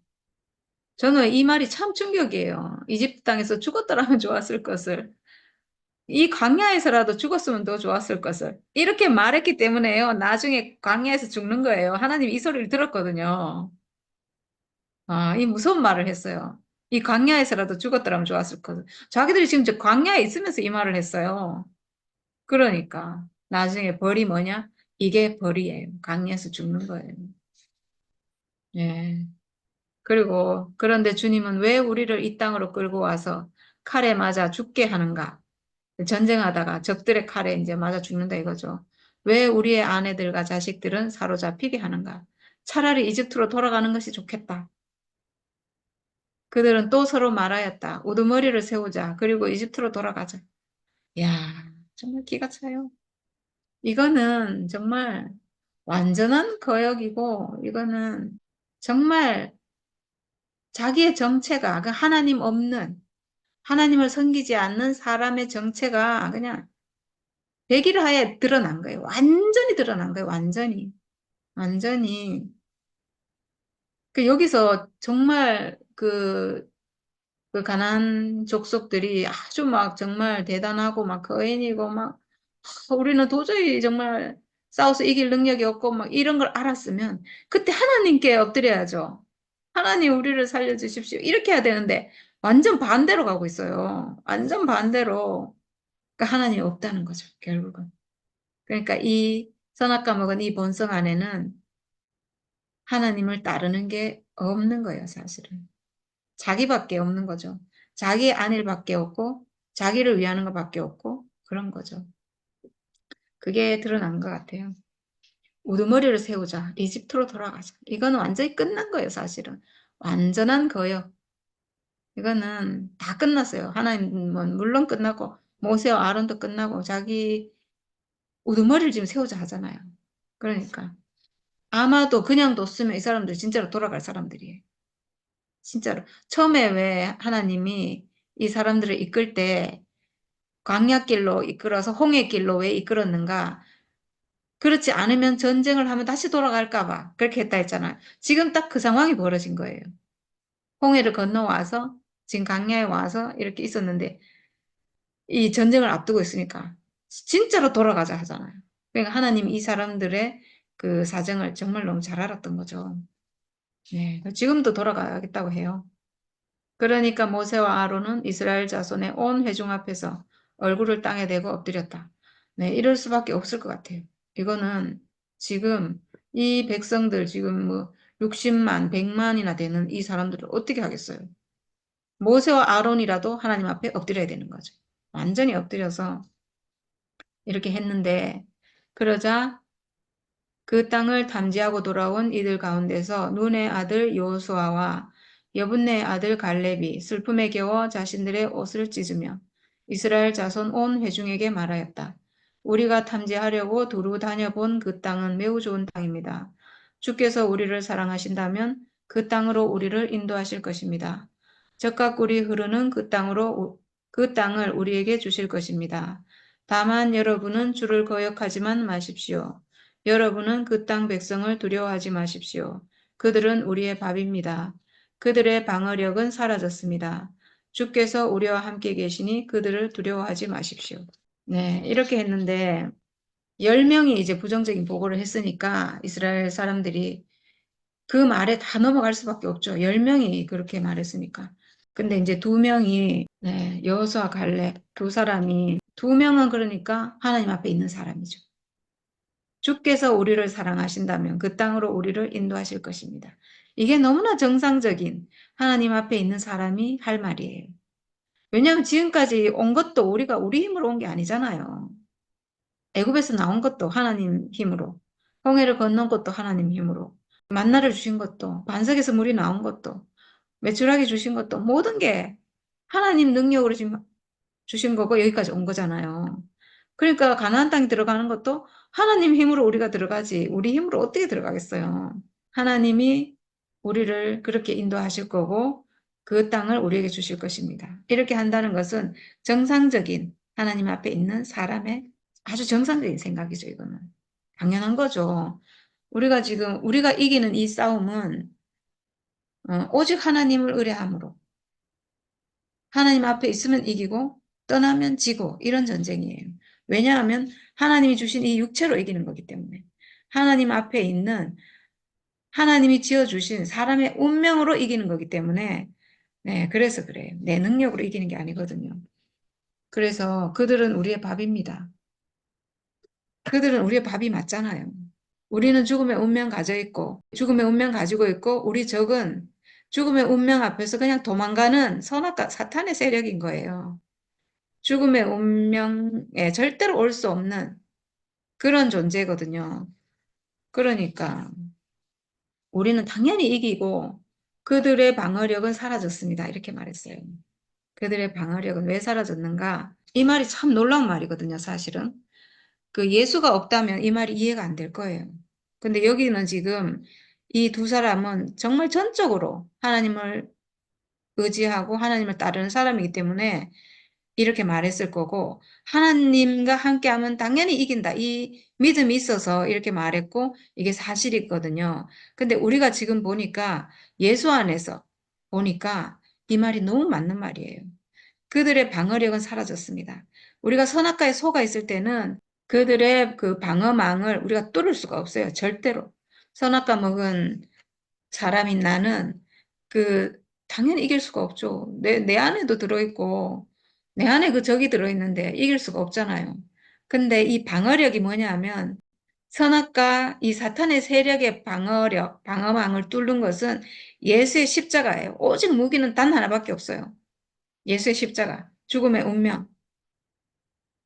저는 이 말이 참 충격이에요. 이집트 땅에서 죽었더라면 좋았을 것을. 이 광야에서라도 죽었으면 더 좋았을 것을. 이렇게 말했기 때문에요. 나중에 광야에서 죽는 거예요. 하나님이 이 소리를 들었거든요. 아, 이 무서운 말을 했어요. 이 광야에서라도 죽었더라면 좋았을 것을. 자기들이 지금 저 광야에 있으면서 이 말을 했어요. 그러니까 나중에 벌이 뭐냐? 이게 벌이에요. 광야에서 죽는 거예요. 예. 그리고 그런데 주님은 왜 우리를 이 땅으로 끌고 와서 칼에 맞아 죽게 하는가? 전쟁하다가 적들의 칼에 이제 맞아 죽는다 이거죠. 왜 우리의 아내들과 자식들은 사로잡히게 하는가? 차라리 이집트로 돌아가는 것이 좋겠다. 그들은 또 서로 말하였다. 우두머리를 세우자. 그리고 이집트로 돌아가자. 야, 정말 기가 차요. 이거는 정말 완전한 거역이고, 이거는 정말 자기의 정체가 그 하나님 없는, 하나님을 섬기지 않는 사람의 정체가 그냥 백일하에 드러난 거예요. 완전히 드러난 거예요. 완전히. 완전히. 그 여기서 정말 그 가난 족속들이 아주 막 정말 대단하고 막 거인이고 막 우리는 도저히 정말 싸워서 이길 능력이 없고 막 이런 걸 알았으면 그때 하나님께 엎드려야죠. 하나님 우리를 살려주십시오. 이렇게 해야 되는데 완전 반대로 가고 있어요. 완전 반대로. 그러니까 하나님이 없다는 거죠. 결국은. 그러니까 이 선악과 먹은 이 본성 안에는 하나님을 따르는 게 없는 거예요, 사실은. 자기밖에 없는 거죠. 자기 안일밖에 없고, 자기를 위하는 것밖에 없고, 그런 거죠. 그게 드러난 것 같아요. 우두머리를 세우자. 이집트로 돌아가자. 이거는 완전히 끝난 거예요, 사실은. 완전한 거요. 이거는 다 끝났어요. 하나님은 물론 끝나고, 모세와 아론도 끝나고, 자기 우두머리를 지금 세우자 하잖아요. 그러니까. 아마도 그냥 뒀으면 이 사람들 진짜로 돌아갈 사람들이에요. 진짜로. 처음에 왜 하나님이 이 사람들을 이끌 때 광야길로 이끌어서 홍해길로 왜 이끌었는가? 그렇지 않으면 전쟁을 하면 다시 돌아갈까 봐 그렇게 했다 했잖아요. 지금 딱 그 상황이 벌어진 거예요. 홍해를 건너와서 지금 광야에 와서 이렇게 있었는데 이 전쟁을 앞두고 있으니까 진짜로 돌아가자 하잖아요. 그러니까 하나님이 이 사람들의 그 사정을 정말 너무 잘 알았던 거죠. 네, 지금도 돌아가겠다고 해요. 그러니까 모세와 아론은 이스라엘 자손의 온 회중 앞에서 얼굴을 땅에 대고 엎드렸다. 네, 이럴 수밖에 없을 것 같아요. 이거는 지금 이 백성들 지금 뭐 60만, 100만이나 되는 이 사람들을 어떻게 하겠어요? 모세와 아론이라도 하나님 앞에 엎드려야 되는 거죠. 완전히 엎드려서 이렇게 했는데 그러자 그 땅을 탐지하고 돌아온 이들 가운데서 눈의 아들 여호수아와 여분네의 아들 갈렙이 슬픔에 겨워 자신들의 옷을 찢으며 이스라엘 자손 온 회중에게 말하였다. 우리가 탐지하려고 두루 다녀본 그 땅은 매우 좋은 땅입니다. 주께서 우리를 사랑하신다면 그 땅으로 우리를 인도하실 것입니다. 젖과 꿀이 흐르는 그 땅을 우리에게 주실 것입니다. 다만 여러분은 주를 거역하지만 마십시오. 여러분은 그 땅 백성을 두려워하지 마십시오. 그들은 우리의 밥입니다. 그들의 방어력은 사라졌습니다. 주께서 우리와 함께 계시니 그들을 두려워하지 마십시오. 네, 이렇게 했는데 10명이 이제 부정적인 보고를 했으니까 이스라엘 사람들이 그 말에 다 넘어갈 수밖에 없죠. 10명이 그렇게 말했으니까. 근데 이제 2명이 네, 여호수아 갈렙 두 사람이 2명은 그러니까 하나님 앞에 있는 사람이죠. 주께서 우리를 사랑하신다면 그 땅으로 우리를 인도하실 것입니다. 이게 너무나 정상적인 하나님 앞에 있는 사람이 할 말이에요. 왜냐하면 지금까지 온 것도 우리가 우리 힘으로 온 게 아니잖아요. 애굽에서 나온 것도 하나님 힘으로, 홍해를 건넌 것도 하나님 힘으로, 만나를 주신 것도, 반석에서 물이 나온 것도, 메추라기 주신 것도 모든 게 하나님 능력으로 지금 주신 거고 여기까지 온 거잖아요. 그러니까 가나안 땅에 들어가는 것도 하나님 힘으로 우리가 들어가지 우리 힘으로 어떻게 들어가겠어요. 하나님이 우리를 그렇게 인도하실 거고 그 땅을 우리에게 주실 것입니다. 이렇게 한다는 것은 정상적인 하나님 앞에 있는 사람의 아주 정상적인 생각이죠. 이거는 당연한 거죠. 우리가 지금 우리가 이기는 이 싸움은 오직 하나님을 의뢰함으로 하나님 앞에 있으면 이기고 떠나면 지고 이런 전쟁이에요. 왜냐하면 하나님이 주신 이 육체로 이기는 거기 때문에. 하나님 앞에 있는 하나님이 지어주신 사람의 운명으로 이기는 거기 때문에 네, 그래서 그래요. 내 능력으로 이기는 게 아니거든요. 그래서 그들은 우리의 밥입니다. 그들은 우리의 밥이 맞잖아요. 우리는 죽음의 운명 가져 있고, 죽음의 운명 가지고 있고, 우리 적은 죽음의 운명 앞에서 그냥 도망가는 선악과 사탄의 세력인 거예요. 죽음의 운명에 절대로 올 수 없는 그런 존재거든요. 그러니까 우리는 당연히 이기고 그들의 방어력은 사라졌습니다. 이렇게 말했어요. 그들의 방어력은 왜 사라졌는가? 이 말이 참 놀라운 말이거든요, 사실은. 그 예수가 없다면 이 말이 이해가 안 될 거예요. 근데 여기는 지금 이 두 사람은 정말 전적으로 하나님을 의지하고 하나님을 따르는 사람이기 때문에 이렇게 말했을 거고, 하나님과 함께하면 당연히 이긴다. 이 믿음이 있어서 이렇게 말했고, 이게 사실이거든요. 근데 우리가 지금 보니까 예수 안에서 보니까 이 말이 너무 맞는 말이에요. 그들의 방어력은 사라졌습니다. 우리가 선악과에 속아 있을 때는 그들의 그 방어망을 우리가 뚫을 수가 없어요. 절대로. 선악과 먹은 사람인 나는 그 당연히 이길 수가 없죠. 내 안에도 들어있고 내 안에 그 적이 들어있는데 이길 수가 없잖아요. 근데 이 방어력이 뭐냐 하면 선악과 이 사탄의 세력의 방어력, 방어망을 뚫는 것은 예수의 십자가예요. 오직 무기는 단 하나밖에 없어요. 예수의 십자가, 죽음의 운명.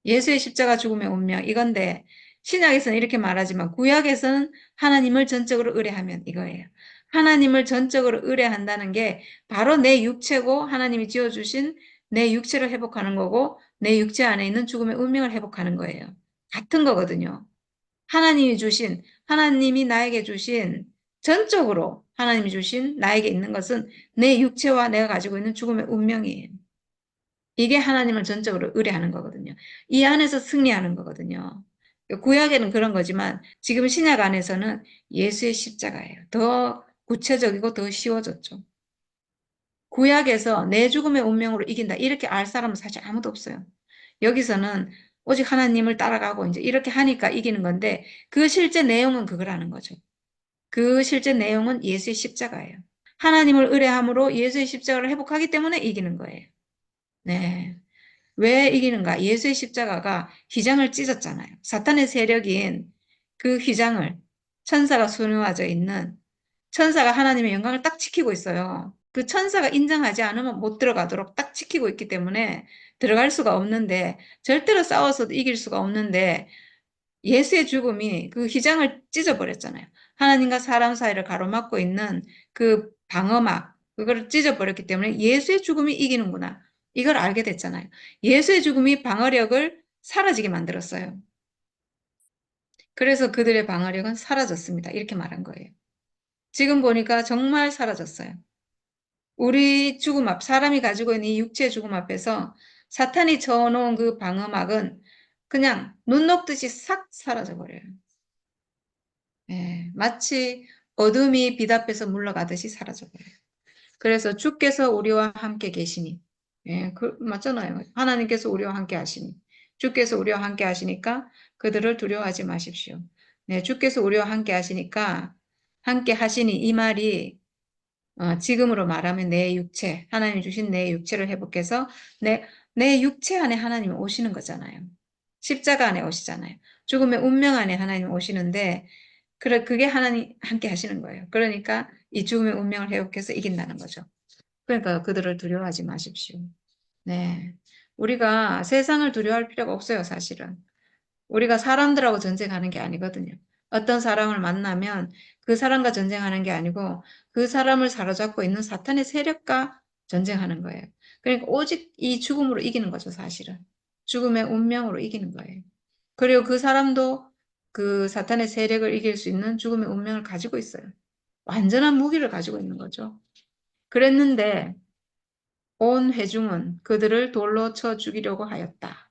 예수의 십자가 죽음의 운명 이건데 신약에서는 이렇게 말하지만 구약에서는 하나님을 전적으로 의뢰하면 이거예요. 하나님을 전적으로 의뢰한다는 게 바로 내 육체고 하나님이 지어주신 내 육체를 회복하는 거고 내 육체 안에 있는 죽음의 운명을 회복하는 거예요. 같은 거거든요. 하나님이 나에게 주신 전적으로 하나님이 주신 나에게 있는 것은 내 육체와 내가 가지고 있는 죽음의 운명이에요. 이게 하나님을 전적으로 의뢰하는 거거든요. 이 안에서 승리하는 거거든요. 구약에는 그런 거지만 지금 신약 안에서는 예수의 십자가예요. 더 구체적이고 더 쉬워졌죠. 구약에서 내 죽음의 운명으로 이긴다. 이렇게 알 사람은 사실 아무도 없어요. 여기서는 오직 하나님을 따라가고 이제 이렇게 하니까 이기는 건데 그 실제 내용은 그거라는 거죠. 그 실제 내용은 예수의 십자가예요. 하나님을 의뢰함으로 예수의 십자가를 회복하기 때문에 이기는 거예요. 네. 왜 이기는가? 예수의 십자가가 휘장을 찢었잖아요. 사탄의 세력인 그 휘장을 천사가 수놓아져 있는 천사가 하나님의 영광을 딱 지키고 있어요. 그 천사가 인정하지 않으면 못 들어가도록 딱 지키고 있기 때문에 들어갈 수가 없는데 절대로 싸워서도 이길 수가 없는데 예수의 죽음이 그 휘장을 찢어버렸잖아요. 하나님과 사람 사이를 가로막고 있는 그 방어막, 그거를 찢어버렸기 때문에 예수의 죽음이 이기는구나. 이걸 알게 됐잖아요. 예수의 죽음이 방어력을 사라지게 만들었어요. 그래서 그들의 방어력은 사라졌습니다. 이렇게 말한 거예요. 지금 보니까 정말 사라졌어요. 우리 죽음 앞, 사람이 가지고 있는 이 육체의 죽음 앞에서 사탄이 쳐놓은 그 방어막은 그냥 눈 녹듯이 싹 사라져 버려요. 예, 마치 어둠이 빛 앞에서 물러가듯이 사라져버려요. 그래서 주께서 우리와 함께 계시니, 예, 맞잖아요. 하나님께서 우리와 함께 하시니, 주께서 우리와 함께 하시니까 그들을 두려워하지 마십시오. 네, 주께서 우리와 함께 하시니까 함께 하시니 이 말이 지금으로 말하면 내 육체, 하나님 주신 내 육체를 회복해서 내 육체 안에 하나님이 오시는 거잖아요. 십자가 안에 오시잖아요. 죽음의 운명 안에 하나님 오시는데 그게 하나님 함께 하시는 거예요. 그러니까 이 죽음의 운명을 회복해서 이긴다는 거죠. 그러니까 그들을 두려워하지 마십시오. 네. 우리가 세상을 두려워할 필요가 없어요, 사실은. 우리가 사람들하고 전쟁하는 게 아니거든요. 어떤 사람을 만나면 그 사람과 전쟁하는 게 아니고 그 사람을 사로잡고 있는 사탄의 세력과 전쟁하는 거예요. 그러니까 오직 이 죽음으로 이기는 거죠, 사실은. 죽음의 운명으로 이기는 거예요. 그리고 그 사람도 그 사탄의 세력을 이길 수 있는 죽음의 운명을 가지고 있어요. 완전한 무기를 가지고 있는 거죠. 그랬는데 온 회중은 그들을 돌로 쳐 죽이려고 하였다.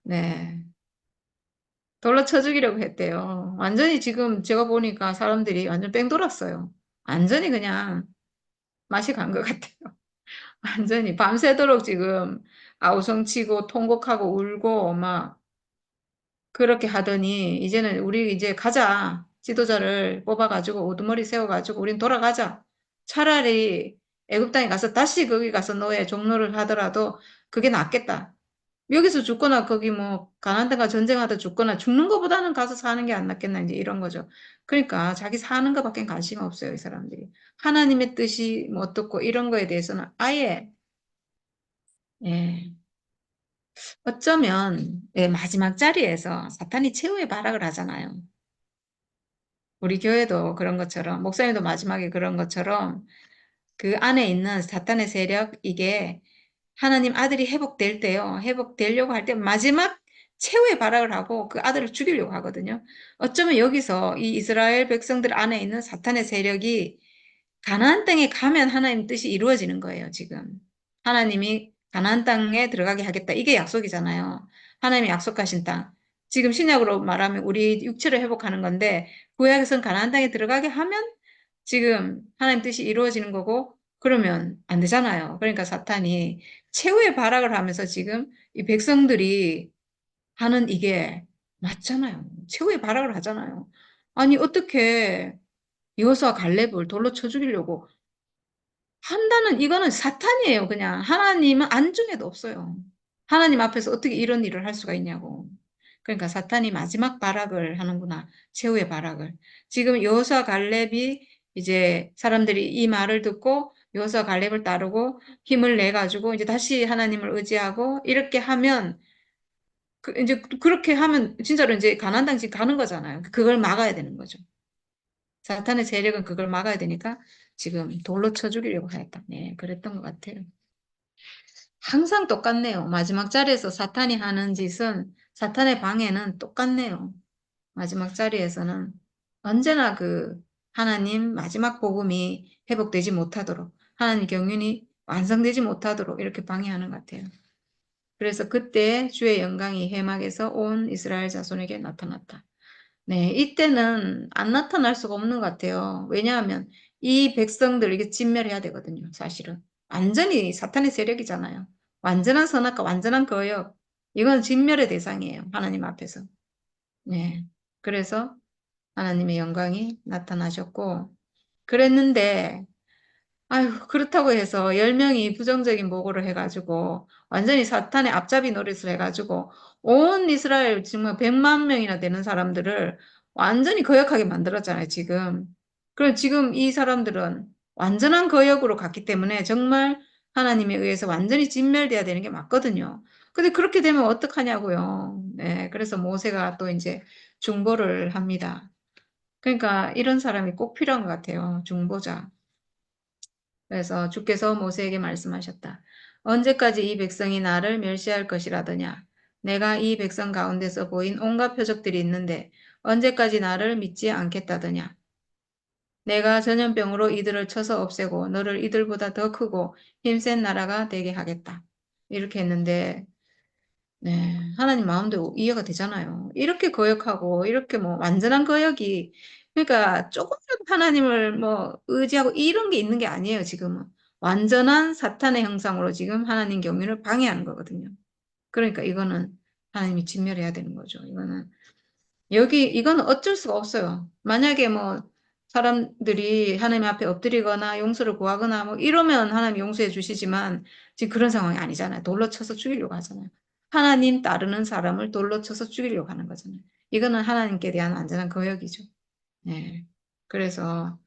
네. 돌로 쳐 죽이려고 했대요. 완전히 지금 제가 보니까 사람들이 완전 뺑 돌았어요. 완전히 그냥 맛이 간 것 같아요. 완전히 밤새도록 지금 아우성치고 통곡하고 울고 막 그렇게 하더니 이제는 우리 이제 가자. 지도자를 뽑아가지고 우두머리 세워가지고 우린 돌아가자. 차라리 애굽 땅에 가서 다시 거기 가서 너의 종로를 하더라도 그게 낫겠다. 여기서 죽거나 거기 뭐 가나안 땅가 전쟁하다 죽거나 죽는 것보다는 가서 사는 게 안 낫겠나 이제 이런 거죠. 그러니까 자기 사는 것밖에 관심 없어요, 이 사람들이. 하나님의 뜻이 뭐 어떻고 이런 거에 대해서는 아예 예, 어쩌면 예, 마지막 자리에서 사탄이 최후의 발악을 하잖아요. 우리 교회도 그런 것처럼 목사님도 마지막에 그런 것처럼 그 안에 있는 사탄의 세력 이게 하나님 아들이 회복될 때요. 회복되려고 할 때 마지막 최후의 발악을 하고 그 아들을 죽이려고 하거든요. 어쩌면 여기서 이 이스라엘 백성들 안에 있는 사탄의 세력이 가나안 땅에 가면 하나님 뜻이 이루어지는 거예요, 지금. 하나님이 가나안 땅에 들어가게 하겠다. 이게 약속이잖아요. 하나님이 약속하신 땅. 지금 신약으로 말하면 우리 육체를 회복하는 건데 구약에서는 가나안 땅에 들어가게 하면 지금 하나님 뜻이 이루어지는 거고 그러면 안 되잖아요. 그러니까 사탄이 최후의 발악을 하면서 지금 이 백성들이 하는 이게 맞잖아요. 최후의 발악을 하잖아요. 아니 어떻게 여호수아 갈렙을 돌로 쳐 죽이려고 한다는 이거는 사탄이에요. 그냥 하나님은 안중에도 없어요. 하나님 앞에서 어떻게 이런 일을 할 수가 있냐고. 그러니까 사탄이 마지막 발악을 하는구나. 최후의 발악을. 지금 여호수아 갈렙이 이제 사람들이 이 말을 듣고 여호수아 갈렙을 따르고 힘을 내 가지고 이제 다시 하나님을 의지하고 이렇게 하면 이제 그렇게 하면 진짜로 이제 가나안 땅 지금 가는 거잖아요. 그걸 막아야 되는 거죠. 사탄의 세력은 그걸 막아야 되니까 지금 돌로 쳐 죽이려고 했다. 네, 그랬던 것 같아요. 항상 똑같네요. 마지막 자리에서 사탄이 하는 짓은 사탄의 방해는 똑같네요. 마지막 자리에서는 언제나 그 하나님 마지막 복음이 회복되지 못하도록 하나님 경륜이 완성되지 못하도록 이렇게 방해하는 것 같아요. 그래서 그때 주의 영광이 회막에서 온 이스라엘 자손에게 나타났다. 네, 이때는 안 나타날 수가 없는 것 같아요. 왜냐하면 이 백성들 이게 진멸해야 되거든요, 사실은. 완전히 사탄의 세력이잖아요. 완전한 선악과 완전한 거역. 이건 진멸의 대상이에요, 하나님 앞에서. 네. 그래서 하나님의 영광이 나타나셨고, 그랬는데, 아유, 그렇다고 해서 10명이 부정적인 보고를 해가지고, 완전히 사탄의 앞잡이 노릇을 해가지고, 온 이스라엘 정말 100만 명이나 되는 사람들을 완전히 거역하게 만들었잖아요, 지금. 그럼 지금 이 사람들은 완전한 거역으로 갔기 때문에 정말 하나님에 의해서 완전히 진멸돼야 되는 게 맞거든요. 근데 그렇게 되면 어떡하냐고요. 네, 그래서 모세가 또 이제 중보를 합니다. 그러니까 이런 사람이 꼭 필요한 것 같아요, 중보자. 그래서 주께서 모세에게 말씀하셨다. 언제까지 이 백성이 나를 멸시할 것이라더냐? 내가 이 백성 가운데서 보인 온갖 표적들이 있는데 언제까지 나를 믿지 않겠다더냐? 내가 전염병으로 이들을 쳐서 없애고 너를 이들보다 더 크고 힘센 나라가 되게 하겠다. 이렇게 했는데 네, 하나님 마음도 이해가 되잖아요. 이렇게 거역하고, 이렇게 뭐, 완전한 거역이, 그러니까 조금이라도 하나님을 뭐, 의지하고 이런 게 있는 게 아니에요, 지금은. 완전한 사탄의 형상으로 지금 하나님 경륜을 방해하는 거거든요. 그러니까 이거는 하나님이 진멸해야 되는 거죠. 이거는 어쩔 수가 없어요. 만약에 뭐, 사람들이 하나님 앞에 엎드리거나 용서를 구하거나 뭐, 이러면 하나님 용서해 주시지만, 지금 그런 상황이 아니잖아요. 돌로 쳐서 죽이려고 하잖아요. 하나님 따르는 사람을 돌로 쳐서 죽이려고 하는 거잖아요. 이거는 하나님께 대한 완전한 거역이죠. 네. 그래서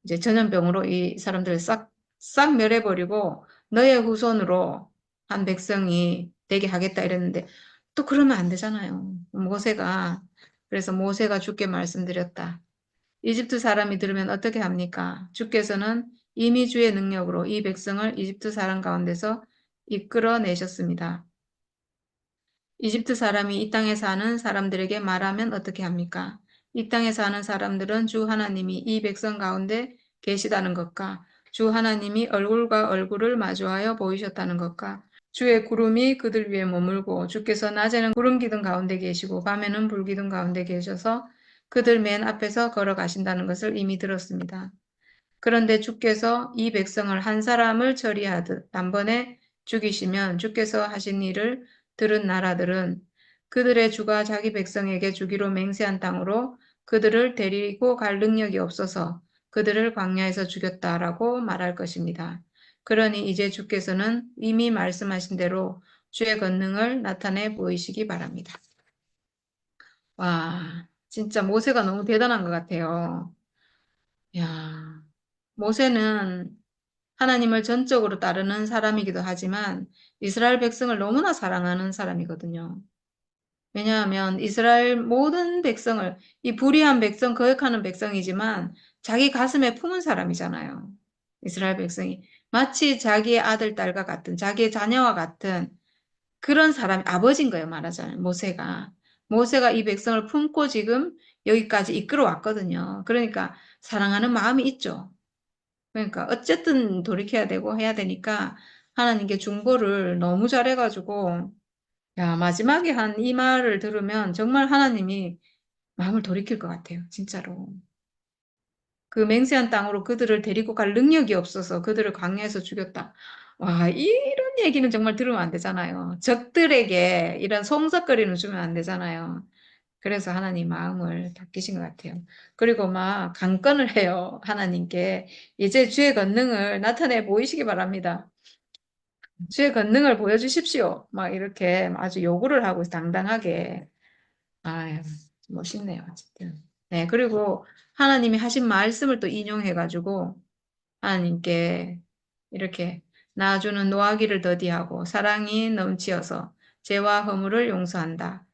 이제 전염병으로 이 사람들을 싹 멸해버리고 너의 후손으로 한 백성이 되게 하겠다 이랬는데 또 그러면 안 되잖아요. 그래서 모세가 주께 말씀드렸다. 이집트 사람이 들으면 어떻게 합니까? 주께서는 이미 주의 능력으로 이 백성을 이집트 사람 가운데서 이끌어 내셨습니다. 이집트 사람이 이 땅에 사는 사람들에게 말하면 어떻게 합니까? 이 땅에 사는 사람들은 주 하나님이 이 백성 가운데 계시다는 것과 주 하나님이 얼굴과 얼굴을 마주하여 보이셨다는 것과 주의 구름이 그들 위에 머물고 주께서 낮에는 구름 기둥 가운데 계시고 밤에는 불 기둥 가운데 계셔서 그들 맨 앞에서 걸어가신다는 것을 이미 들었습니다. 그런데 주께서 이 백성을 한 사람을 처리하듯 단번에 죽이시면 주께서 하신 일을 들은 나라들은 그들의 주가 자기 백성에게 주기로 맹세한 땅으로 그들을 데리고 갈 능력이 없어서 그들을 광야에서 죽였다라고 말할 것입니다. 그러니 이제 주께서는 이미 말씀하신 대로 주의 권능을 나타내 보이시기 바랍니다. 와, 진짜 모세가 너무 대단한 것 같아요. 야, 모세는 하나님을 전적으로 따르는 사람이기도 하지만 이스라엘 백성을 너무나 사랑하는 사람이거든요. 왜냐하면 이스라엘 모든 백성을, 이 불의한 백성, 거역하는 백성이지만 자기 가슴에 품은 사람이잖아요. 이스라엘 백성이. 마치 자기의 아들, 딸과 같은, 자기의 자녀와 같은 그런 사람이 아버지인 거예요, 말하자면. 모세가. 모세가 이 백성을 품고 지금 여기까지 이끌어 왔거든요. 그러니까 사랑하는 마음이 있죠. 그러니까 어쨌든 돌이켜야 되고 해야 되니까 하나님께 중보를 너무 잘해가지고 야, 마지막에 한 이 말을 들으면 정말 하나님이 마음을 돌이킬 것 같아요. 진짜로. 그 맹세한 땅으로 그들을 데리고 갈 능력이 없어서 그들을 광야에서 죽였다. 와, 이런 얘기는 정말 들으면 안 되잖아요. 적들에게 이런 송석거리는 주면 안 되잖아요. 그래서 하나님 마음을 바뀌신 것 같아요. 그리고 막 강권을 해요. 하나님께. 이제 주의 권능을 나타내 보이시기 바랍니다. 주의 권능을 보여주십시오. 막 이렇게 아주 요구를 하고 당당하게. 아유, 멋있네요. 어쨌든. 네, 그리고 하나님이 하신 말씀을 또 인용해가지고 하나님께 이렇게 낳아주는 노하기를 더디하고 사랑이 넘치어서 죄와 허물을 용서한다.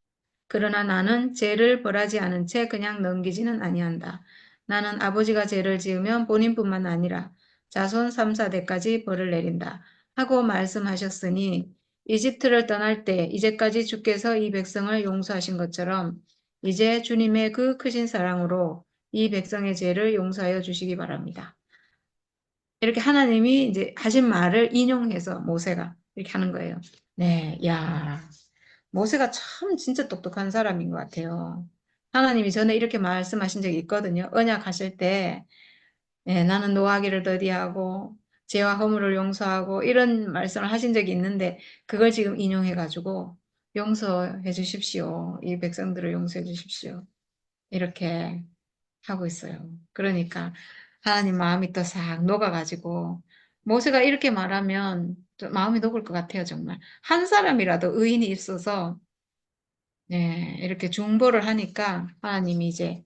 그러나 나는 죄를 벌하지 않은 채 그냥 넘기지는 아니한다. 나는 아버지가 죄를 지으면 본인뿐만 아니라 자손 3, 4대까지 벌을 내린다. 하고 말씀하셨으니 이집트를 떠날 때 이제까지 주께서 이 백성을 용서하신 것처럼 이제 주님의 그 크신 사랑으로 이 백성의 죄를 용서하여 주시기 바랍니다. 이렇게 하나님이 이제 하신 말을 인용해서 모세가 이렇게 하는 거예요. 네, 야. 모세가 참 진짜 똑똑한 사람인 것 같아요. 하나님이 전에 이렇게 말씀하신 적이 있거든요. 언약 하실 때, 예, 나는 노하기를 더디하고, 죄와 허물을 용서하고, 이런 말씀을 하신 적이 있는데, 그걸 지금 인용해가지고, 용서해 주십시오. 이 백성들을 용서해 주십시오. 이렇게 하고 있어요. 그러니까, 하나님 마음이 또 싹 녹아가지고, 모세가 이렇게 말하면, 좀 마음이 녹을 것 같아요, 정말. 한 사람이라도 의인이 있어서, 네, 이렇게 중보를 하니까 하나님이 이제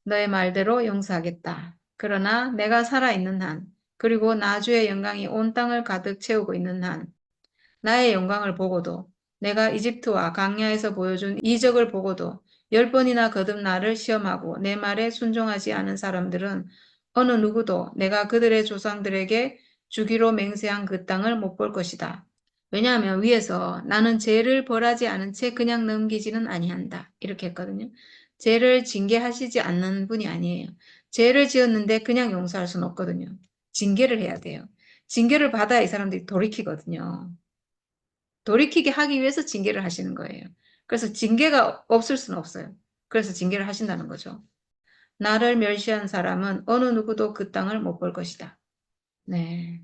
너의 말대로 용서하겠다. 그러나 내가 살아있는 한, 그리고 나주의 영광이 온 땅을 가득 채우고 있는 한, 나의 영광을 보고도 내가 이집트와 광야에서 보여준 이적을 보고도 10번이나 거듭 나를 시험하고 내 말에 순종하지 않은 사람들은 어느 누구도 내가 그들의 조상들에게 주기로 맹세한 그 땅을 못 볼 것이다. 왜냐하면 위에서 나는 죄를 벌하지 않은 채 그냥 넘기지는 아니한다. 이렇게 했거든요. 죄를 징계하시지 않는 분이 아니에요. 죄를 지었는데 그냥 용서할 수는 없거든요. 징계를 해야 돼요. 징계를 받아야 이 사람들이 돌이키거든요. 돌이키게 하기 위해서 징계를 하시는 거예요. 그래서 징계가 없을 수는 없어요. 그래서 징계를 하신다는 거죠. 나를 멸시한 사람은 어느 누구도 그 땅을 못 볼 것이다. 네.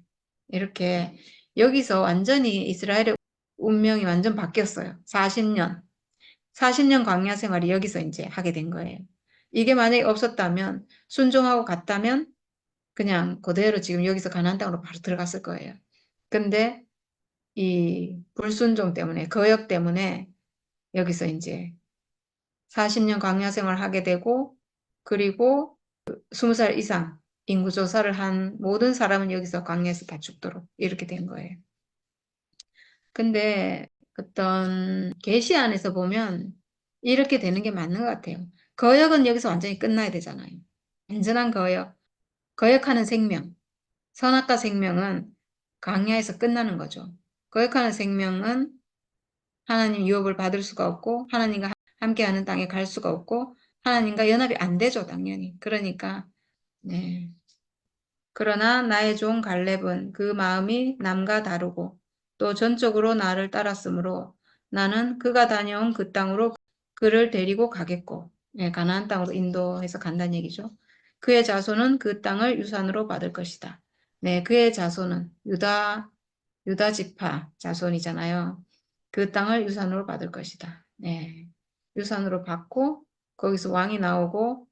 이렇게 여기서 완전히 이스라엘의 운명이 완전 바뀌었어요. 40년. 40년 광야 생활이 여기서 이제 하게 된 거예요. 이게 만약에 없었다면, 순종하고 갔다면, 그냥 그대로 지금 여기서 가나안 땅으로 바로 들어갔을 거예요. 근데 이 불순종 때문에, 거역 때문에 여기서 이제 40년 광야 생활을 하게 되고, 그리고 20살 이상 인구조사를 한 모든 사람은 여기서 광야에서 다 죽도록 이렇게 된 거예요. 근데 어떤 계시 안에서 보면 이렇게 되는 게 맞는 것 같아요. 거역은 여기서 완전히 끝나야 되잖아요. 완전한 거역, 거역하는 생명, 선악과 생명은 광야에서 끝나는 거죠. 거역하는 생명은 하나님 유업을 받을 수가 없고 하나님과 함께하는 땅에 갈 수가 없고 하나님과 연합이 안 되죠, 당연히. 그러니까 네. 그러나 나의 종 갈렙은 그 마음이 남과 다르고 또 전적으로 나를 따랐으므로 나는 그가 다녀온 그 땅으로 그를 데리고 가겠고, 네, 가나안 땅으로 인도해서 간다는 얘기죠. 그의 자손은 그 땅을 유산으로 받을 것이다. 네, 그의 자손은 유다 지파 자손이잖아요. 그 땅을 유산으로 받을 것이다. 네, 유산으로 받고 거기서 왕이 나오고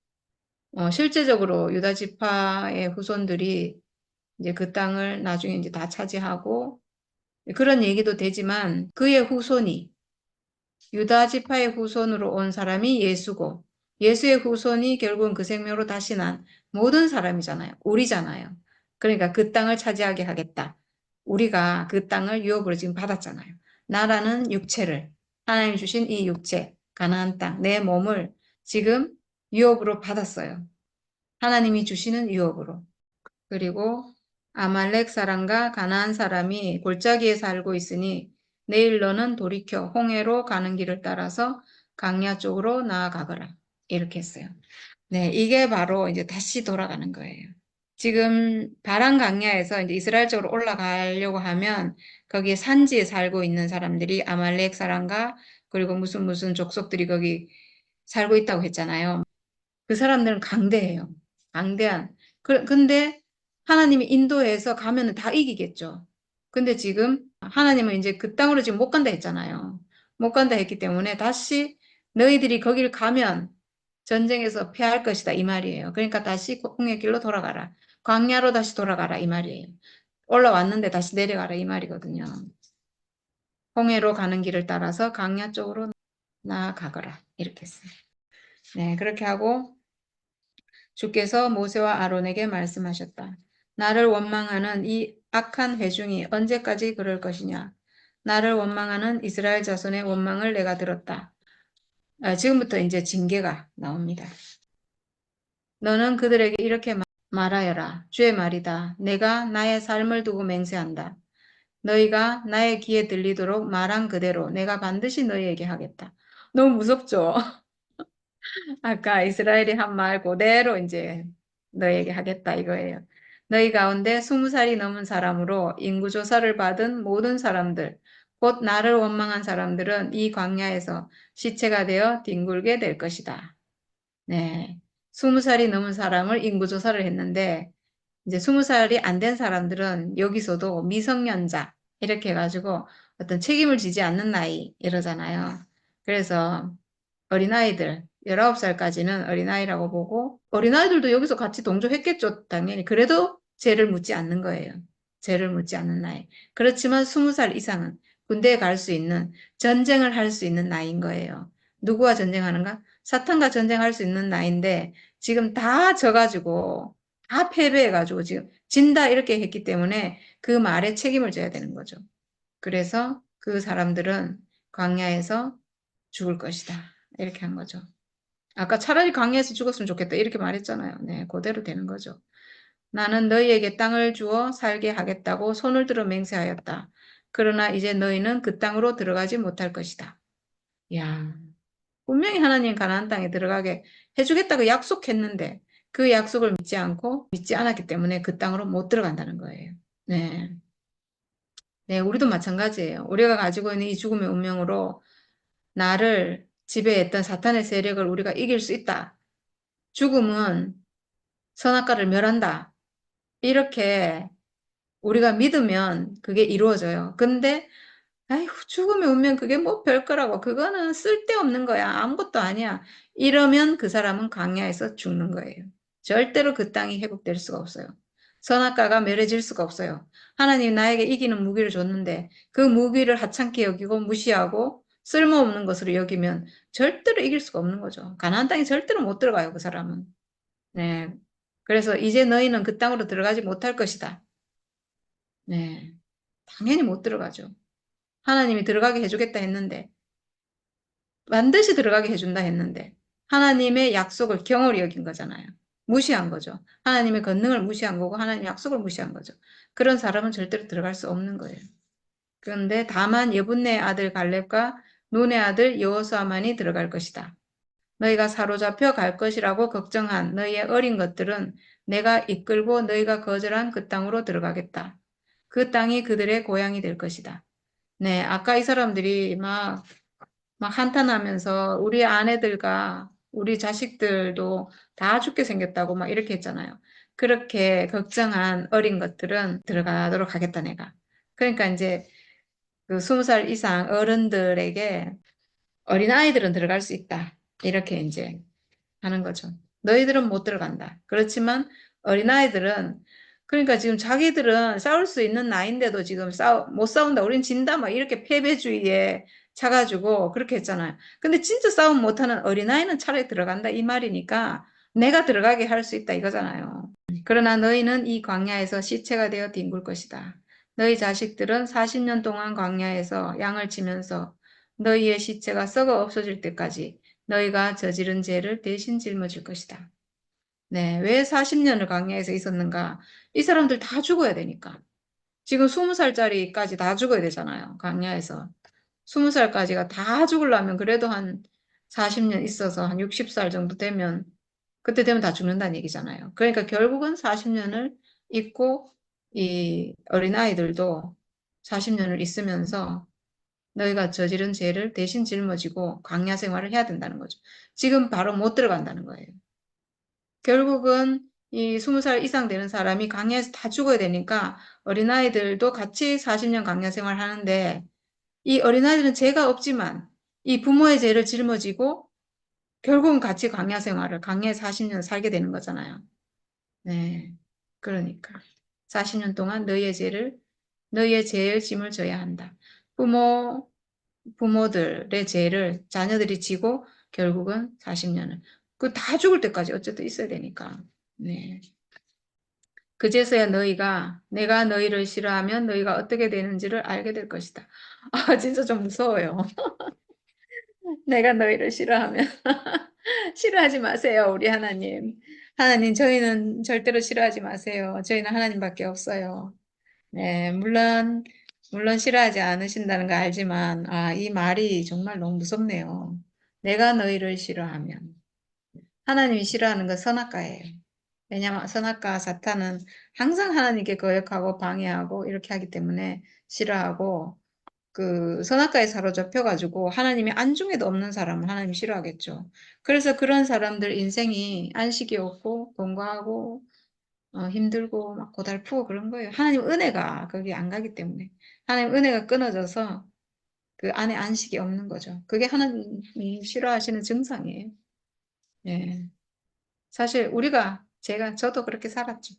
실제적으로 유다 지파의 후손들이 이제 그 땅을 나중에 이제 다 차지하고 그런 얘기도 되지만 그의 후손이 유다 지파의 후손으로 온 사람이 예수고 예수의 후손이 결국은 그 생명으로 다시 난 모든 사람이잖아요. 우리잖아요. 그러니까 그 땅을 차지하게 하겠다. 우리가 그 땅을 유업으로 지금 받았잖아요. 나라는 육체를 하나님 주신 이 육체 가나안 땅 내 몸을 지금 유업으로 받았어요. 하나님이 주시는 유업으로. 그리고 아말렉 사람과 가나안 사람이 골짜기에 살고 있으니 내일 너는 돌이켜 홍해로 가는 길을 따라서 강야 쪽으로 나아가거라. 이렇게 했어요. 네, 이게 바로 이제 다시 돌아가는 거예요. 지금 바란 강야에서 이제 이스라엘 쪽으로 올라가려고 하면 거기에 산지에 살고 있는 사람들이 아말렉 사람과 그리고 무슨 족속들이 거기 살고 있다고 했잖아요. 그 사람들은 강대해요. 강대한. 근데 하나님이 인도해서 가면은 다 이기겠죠. 근데 지금 하나님은 이제 그 땅으로 지금 못 간다 했잖아요. 못 간다 했기 때문에 다시 너희들이 거길 가면 전쟁에서 패할 것이다 이 말이에요. 그러니까 다시 홍해 길로 돌아가라. 광야로 다시 돌아가라 이 말이에요. 올라왔는데 다시 내려가라 이 말이거든요. 홍해로 가는 길을 따라서 광야 쪽으로 나아가거라 이렇게 했어요. 네, 그렇게 하고 주께서 모세와 아론에게 말씀하셨다. 나를 원망하는 이 악한 회중이 언제까지 그럴 것이냐? 나를 원망하는 이스라엘 자손의 원망을 내가 들었다. 지금부터 이제 징계가 나옵니다. 너는 그들에게 이렇게 말하여라. 주의 말이다. 내가 나의 삶을 두고 맹세한다. 너희가 나의 귀에 들리도록 말한 그대로 내가 반드시 너희에게 하겠다. 너무 무섭죠? 아까 이스라엘이 한 말 그대로 이제 너에게 하겠다 이거예요. 너희 가운데 20살이 넘은 사람으로 인구조사를 받은 모든 사람들, 곧 나를 원망한 사람들은 이 광야에서 시체가 되어 뒹굴게 될 것이다. 네. 20살이 넘은 사람을 인구조사를 했는데, 이제 20살이 안 된 사람들은 여기서도 미성년자, 이렇게 해가지고 어떤 책임을 지지 않는 나이, 이러잖아요. 그래서 어린아이들, 19살까지는 어린아이라고 보고, 어린아이들도 여기서 같이 동조했겠죠, 당연히. 그래도 죄를 묻지 않는 거예요. 죄를 묻지 않는 나이. 그렇지만 20살 이상은 군대에 갈 수 있는, 전쟁을 할 수 있는 나이인 거예요. 누구와 전쟁하는가? 사탄과 전쟁할 수 있는 나이인데, 지금 다 져가지고, 다 패배해가지고, 지금 진다 이렇게 했기 때문에 그 말에 책임을 져야 되는 거죠. 그래서 그 사람들은 광야에서 죽을 것이다. 이렇게 한 거죠. 아까 차라리 광야에서 죽었으면 좋겠다. 이렇게 말했잖아요. 네, 그대로 되는 거죠. 나는 너희에게 땅을 주어 살게 하겠다고 손을 들어 맹세하였다. 그러나 이제 너희는 그 땅으로 들어가지 못할 것이다. 야, 분명히 하나님 가나안 땅에 들어가게 해주겠다고 약속했는데 그 약속을 믿지 않고 믿지 않았기 때문에 그 땅으로 못 들어간다는 거예요. 네. 네, 우리도 마찬가지예요. 우리가 가지고 있는 이 죽음의 운명으로 나를 지배했던 사탄의 세력을 우리가 이길 수 있다. 죽음은 선악과를 멸한다. 이렇게 우리가 믿으면 그게 이루어져요. 근데 아이고 죽음의 운명 그게 뭐 별거라고 그거는 쓸데없는 거야. 아무것도 아니야. 이러면 그 사람은 광야에서 죽는 거예요. 절대로 그 땅이 회복될 수가 없어요. 선악과가 멸해질 수가 없어요. 하나님 나에게 이기는 무기를 줬는데 그 무기를 하찮게 여기고 무시하고 쓸모없는 것으로 여기면 절대로 이길 수가 없는 거죠. 가나안 땅에 절대로 못 들어가요, 그 사람은. 네. 그래서 이제 너희는 그 땅으로 들어가지 못할 것이다. 네. 당연히 못 들어가죠. 하나님이 들어가게 해주겠다 했는데, 반드시 들어가게 해준다 했는데, 하나님의 약속을 경홀히 여긴 거잖아요. 무시한 거죠. 하나님의 권능을 무시한 거고, 하나님의 약속을 무시한 거죠. 그런 사람은 절대로 들어갈 수 없는 거예요. 그런데 다만 예분네 아들 갈렙과 눈의 아들 여호수아만이 들어갈 것이다. 너희가 사로잡혀 갈 것이라고 걱정한 너희의 어린 것들은 내가 이끌고 너희가 거절한 그 땅으로 들어가겠다. 그 땅이 그들의 고향이 될 것이다. 네, 아까 이 사람들이 막 한탄하면서 우리 아내들과 우리 자식들도 다 죽게 생겼다고 막 이렇게 했잖아요. 그렇게 걱정한 어린 것들은 들어가도록 하겠다, 내가. 그러니까 이제 그 20살 이상 어른들에게 어린아이들은 들어갈 수 있다. 이렇게 이제 하는 거죠. 너희들은 못 들어간다. 그렇지만 어린아이들은 그러니까 지금 자기들은 싸울 수 있는 나이인데도 지금 못 싸운다. 우린 진다. 막 이렇게 패배주의에 차가지고 그렇게 했잖아요. 근데 진짜 싸움 못하는 어린아이는 차라리 들어간다. 이 말이니까 내가 들어가게 할 수 있다. 이거잖아요. 그러나 너희는 이 광야에서 시체가 되어 뒹굴 것이다. 너희 자식들은 40년 동안 광야에서 양을 치면서 너희의 시체가 썩어 없어질 때까지 너희가 저지른 죄를 대신 짊어질 것이다. 네, 왜 40년을 광야에서 있었는가? 이 사람들 다 죽어야 되니까. 지금 20살짜리까지 다 죽어야 되잖아요. 광야에서. 20살까지가 다 죽으려면 그래도 한 40년 있어서 한 60살 정도 되면 그때 되면 다 죽는다는 얘기잖아요. 그러니까 결국은 40년을 있고 이 어린아이들도 40년을 있으면서 너희가 저지른 죄를 대신 짊어지고 광야 생활을 해야 된다는 거죠. 지금 바로 못 들어간다는 거예요. 결국은 이 20살 이상 되는 사람이 광야에서 다 죽어야 되니까 어린아이들도 같이 40년 광야 생활 하는데 이 어린아이들은 죄가 없지만 이 부모의 죄를 짊어지고 결국은 같이 광야 생활을 광야에 40년 살게 되는 거잖아요. 네. 그러니까 40년 동안 너희의 죄의 짐을 져야 한다. 부모들의 죄를 자녀들이 지고 결국은 40년을 그 다 죽을 때까지 어쨌든 있어야 되니까. 네. 그제서야 너희가 내가 너희를 싫어하면 너희가 어떻게 되는지를 알게 될 것이다. 아, 진짜 좀 무서워요. 내가 너희를 싫어하면 싫어하지 마세요, 우리 하나님. 하나님, 저희는 절대로 싫어하지 마세요. 저희는 하나님밖에 없어요. 네, 물론 싫어하지 않으신다는 거 알지만, 아, 이 말이 정말 너무 무섭네요. 내가 너희를 싫어하면. 하나님이 싫어하는 건 선악과예요. 왜냐하면 선악과 사탄은 항상 하나님께 거역하고 방해하고 이렇게 하기 때문에 싫어하고, 그 선악과에 사로잡혀가지고 하나님이 안중에도 없는 사람을 하나님이 싫어하겠죠. 그래서 그런 사람들 인생이 안식이 없고, 공부하고, 힘들고 막 고달프고 그런 거예요. 하나님 은혜가 거기 안 가기 때문에. 하나님 은혜가 끊어져서 그 안에 안식이 없는 거죠. 그게 하나님이 싫어하시는 증상이에요. 예. 사실 저도 그렇게 살았죠.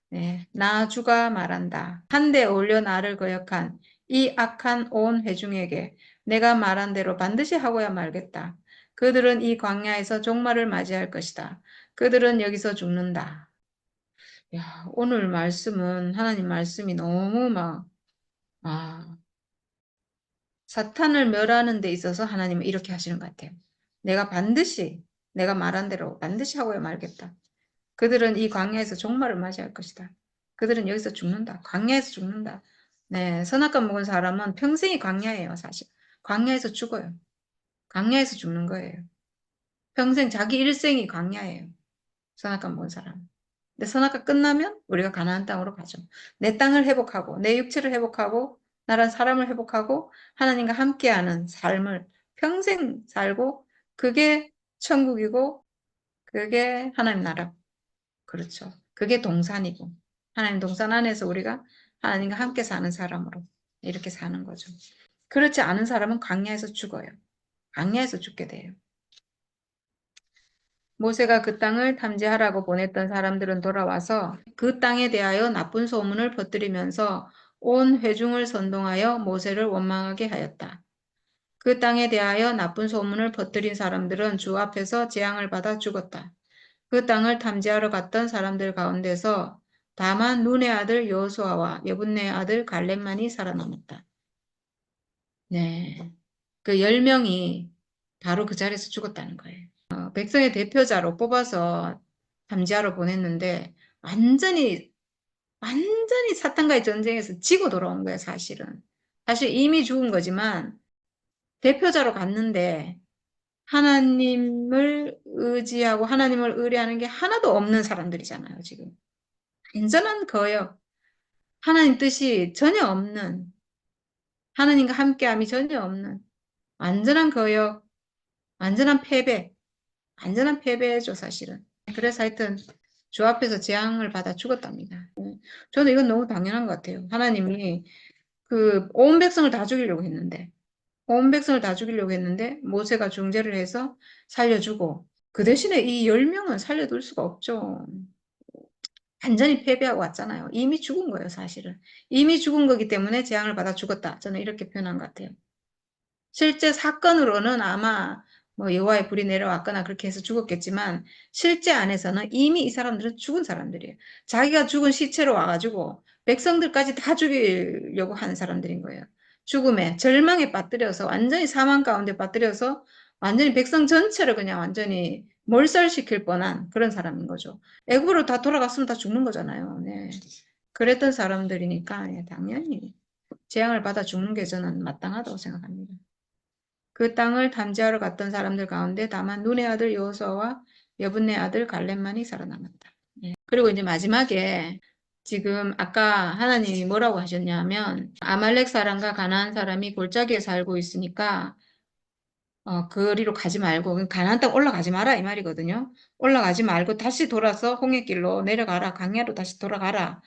네. 나 주가 말한다. 한데 올려 나를 거역한 이 악한 온 회중에게 내가 말한 대로 반드시 하고야 말겠다. 그들은 이 광야에서 종말을 맞이할 것이다. 그들은 여기서 죽는다. 야, 오늘 말씀은 하나님 말씀이 너무 아, 사탄을 멸하는 데 있어서 하나님은 이렇게 하시는 것 같아요. 내가 말한 대로 반드시 하고야 말겠다. 그들은 이 광야에서 종말을 맞이할 것이다. 그들은 여기서 죽는다. 광야에서 죽는다. 네, 선악과 먹은 사람은 평생이 광야예요, 사실. 광야에서 죽어요. 광야에서 죽는 거예요. 평생 자기 일생이 광야예요. 선악과 먹은 사람. 근데 선악과 끝나면 우리가 가나안 땅으로 가죠. 내 땅을 회복하고 내 육체를 회복하고 나란 사람을 회복하고 하나님과 함께하는 삶을 평생 살고 그게 천국이고 그게 하나님 나라. 그렇죠. 그게 동산이고 하나님 동산 안에서 우리가 하나님과 함께 사는 사람으로 이렇게 사는 거죠. 그렇지 않은 사람은 광야에서 죽어요. 광야에서 죽게 돼요. 모세가 그 땅을 탐지하라고 보냈던 사람들은 돌아와서 그 땅에 대하여 나쁜 소문을 퍼뜨리면서 온 회중을 선동하여 모세를 원망하게 하였다. 그 땅에 대하여 나쁜 소문을 퍼뜨린 사람들은 주 앞에서 재앙을 받아 죽었다. 그 땅을 탐지하러 갔던 사람들 가운데서 다만 눈의 아들 여호수아와 여분네의 아들 갈렙만이 살아남았다. 네, 그 10명이 바로 그 자리에서 죽었다는 거예요. 백성의 대표자로 뽑아서 탐지하러 보냈는데 완전히 사탄과의 전쟁에서 지고 돌아온 거예요, 사실은. 사실 이미 죽은 거지만 대표자로 갔는데 하나님을 의지하고 하나님을 의뢰하는 게 하나도 없는 사람들이잖아요, 지금. 완전한 거역, 하나님 뜻이 전혀 없는, 하나님과 함께함이 전혀 없는 완전한 거역, 완전한 패배. 완전한 패배죠, 사실은. 그래서 하여튼 주 앞에서 재앙을 받아 죽었답니다. 저는 이건 너무 당연한 것 같아요. 하나님이 그 온 백성을 다 죽이려고 했는데, 온 백성을 다 죽이려고 했는데 모세가 중재를 해서 살려주고, 그 대신에 이 10명은 살려둘 수가 없죠. 완전히 패배하고 왔잖아요. 이미 죽은 거예요, 사실은. 이미 죽은 거기 때문에 재앙을 받아 죽었다. 저는 이렇게 표현한 것 같아요. 실제 사건으로는 아마 뭐 여호와의 불이 내려왔거나 그렇게 해서 죽었겠지만, 실제 안에서는 이미 이 사람들은 죽은 사람들이에요. 자기가 죽은 시체로 와가지고 백성들까지 다 죽이려고 하는 사람들인 거예요. 죽음에, 절망에 빠뜨려서, 완전히 사망 가운데 빠뜨려서 완전히 백성 전체를 그냥 완전히 몰살시킬 뻔한 그런 사람인 거죠. 애굽으로 다 돌아갔으면 다 죽는 거잖아요. 네. 그랬던 사람들이니까, 예, 당연히 재앙을 받아 죽는 게 저는 마땅하다고 생각합니다. 그 땅을 탐지하러 갔던 사람들 가운데 다만 눈의 아들 여호수아와 여분네 아들 갈렙만이 살아남았다. 예. 그리고 이제 마지막에 지금 아까 하나님이 뭐라고 하셨냐면, 아말렉 사람과 가나안 사람이 골짜기에 살고 있으니까 그리로 가지 말고 가나안 땅 올라가지 마라 이 말이거든요. 올라가지 말고 다시 돌아서 홍해길로 내려가라. 광야로 다시 돌아가라.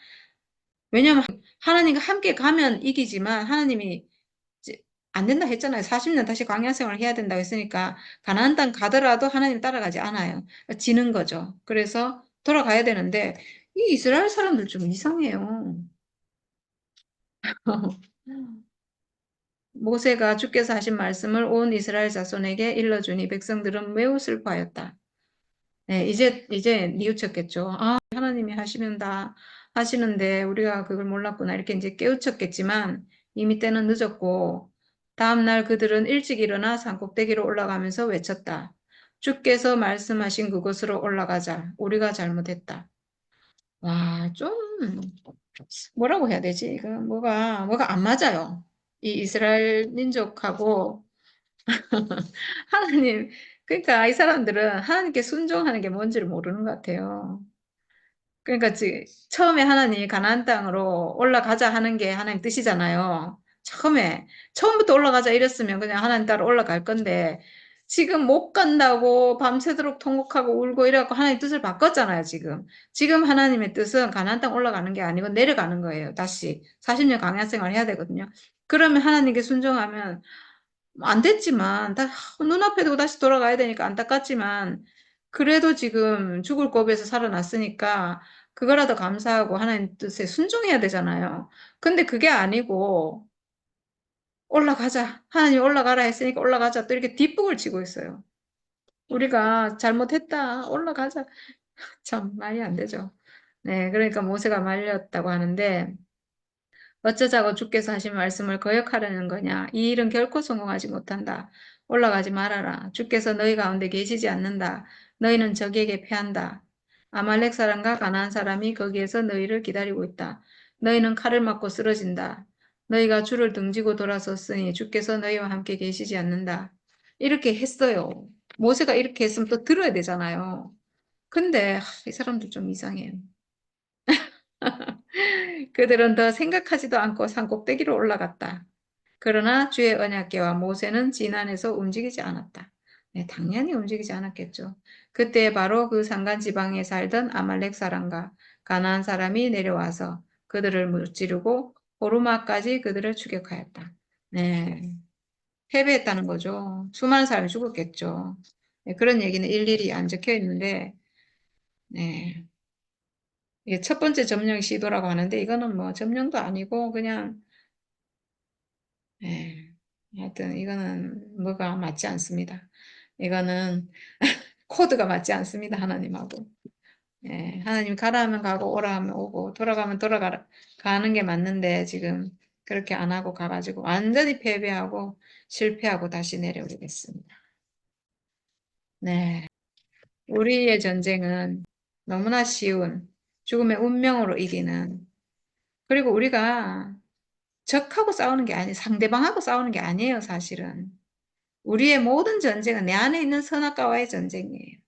왜냐면 하나님과 함께 가면 이기지만, 하나님이 이제 안 된다 했잖아요. 40년 다시 광야 생활을 해야 된다고 했으니까 가나안 땅 가더라도 하나님 따라가지 않아요. 지는 거죠. 그래서 돌아가야 되는데 이 이스라엘 사람들 좀 이상해요. 모세가 주께서 하신 말씀을 온 이스라엘 자손에게 일러주니 백성들은 매우 슬퍼하였다. 네, 이제 뉘우쳤겠죠. 아, 하나님이 하시면 다 하시는데 우리가 그걸 몰랐구나. 이렇게 이제 깨우쳤겠지만 이미 때는 늦었고, 다음날 그들은 일찍 일어나 산꼭대기로 올라가면서 외쳤다. 주께서 말씀하신 그곳으로 올라가자. 우리가 잘못했다. 와, 좀 뭐라고 해야 되지? 이거 뭐가 안 맞아요. 이 이스라엘 민족하고 하나님, 그러니까 이 사람들은 하나님께 순종하는 게 뭔지를 모르는 것 같아요. 그러니까 처음에 하나님이 가나안 땅으로 올라가자 하는 게 하나님 뜻이잖아요. 처음부터 올라가자 이랬으면 그냥 하나님 따라 올라갈 건데, 지금 못 간다고 밤새도록 통곡하고 울고 이래갖고 하나님 뜻을 바꿨잖아요, 지금. 지금 하나님의 뜻은 가나안 땅 올라가는 게 아니고 내려가는 거예요, 다시. 40년 광야 생활 해야 되거든요. 그러면 하나님께 순종하면 안 됐지만, 눈앞에 두고 다시 돌아가야 되니까 안타깝지만, 그래도 지금 죽을 고비에서 살아났으니까, 그거라도 감사하고 하나님 뜻에 순종해야 되잖아요. 근데 그게 아니고, 올라가자. 하나님 올라가라 했으니까 올라가자. 또 이렇게 뒷북을 치고 있어요. 우리가 잘못했다. 올라가자. 참, 말이 안 되죠. 네, 그러니까 모세가 말렸다고 하는데, 어쩌자고 주께서 하신 말씀을 거역하려는 거냐? 이 일은 결코 성공하지 못한다. 올라가지 말아라. 주께서 너희 가운데 계시지 않는다. 너희는 적에게 패한다. 아말렉 사람과 가나안 사람이 거기에서 너희를 기다리고 있다. 너희는 칼을 맞고 쓰러진다. 너희가 주를 등지고 돌아섰으니 주께서 너희와 함께 계시지 않는다. 이렇게 했어요. 모세가 이렇게 했으면 또 들어야 되잖아요. 근데 이 사람들 좀 이상해요. 그들은 더 생각하지도 않고 산꼭대기로 올라갔다. 그러나 주의 언약궤와 모세는 진안에서 움직이지 않았다. 네, 당연히 움직이지 않았겠죠. 그때 바로 그 산간 지방에 살던 아말렉 사람과 가나안 사람이 내려와서 그들을 무찌르고 호르마까지 그들을 추격하였다. 네, 패배했다는 거죠. 수많은 사람이 죽었겠죠. 네, 그런 얘기는 일일이 안 적혀 있는데, 네, 이게 첫 번째 점령 시도라고 하는데 이거는 뭐 점령도 아니고 그냥, 예, 하여튼 이거는 뭐가 맞지 않습니다. 이거는 코드가 맞지 않습니다. 하나님하고. 예, 하나님 가라 하면 가고 오라 하면 오고 돌아가면 돌아가라 가는 게 맞는데 지금 그렇게 안 하고 가가지고 완전히 패배하고 실패하고 다시 내려오게 됐습니다. 네, 우리의 전쟁은 너무나 쉬운 죽음의 운명으로 이기는, 그리고 우리가 적하고 싸우는 게 아니에요. 상대방하고 싸우는 게 아니에요, 사실은. 우리의 모든 전쟁은 내 안에 있는 선악과와의 전쟁이에요.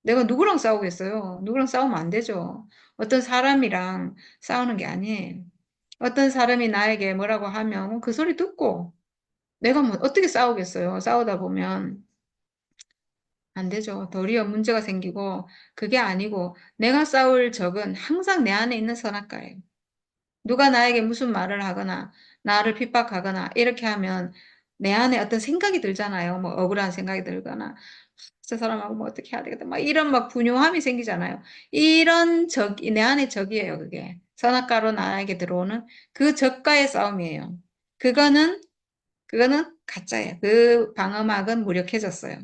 내가 누구랑 싸우겠어요? 누구랑 싸우면 안 되죠. 어떤 사람이랑 싸우는 게 아니에요. 어떤 사람이 나에게 뭐라고 하면 그 소리 듣고 내가 뭐 어떻게 싸우겠어요? 싸우다 보면 안 되죠. 도리어 문제가 생기고, 그게 아니고, 내가 싸울 적은 항상 내 안에 있는 선악과예요. 누가 나에게 무슨 말을 하거나, 나를 핍박하거나, 이렇게 하면 내 안에 어떤 생각이 들잖아요. 뭐, 억울한 생각이 들거나, 저 사람하고 뭐 어떻게 해야 되겠다. 막 이런 막 분요함이 생기잖아요. 이런 적이, 내 안에 적이에요, 그게. 선악과로 나에게 들어오는 그 적과의 싸움이에요. 그거는, 그거는 가짜예요. 그 방어막은 무력해졌어요.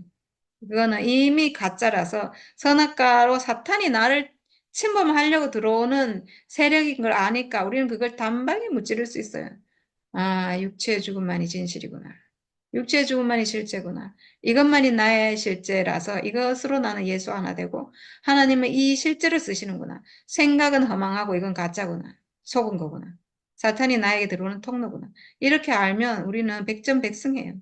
그거는 이미 가짜라서 선악과로 사탄이 나를 침범하려고 들어오는 세력인 걸 아니까 우리는 그걸 단박에 무찌를 수 있어요. 아, 육체의 죽음만이 진실이구나. 육체의 죽음만이 실제구나. 이것만이 나의 실제라서 이것으로 나는 예수 하나 되고 하나님은 이 실제를 쓰시는구나. 생각은 허망하고 이건 가짜구나. 속은 거구나. 사탄이 나에게 들어오는 통로구나. 이렇게 알면 우리는 백전백승해요.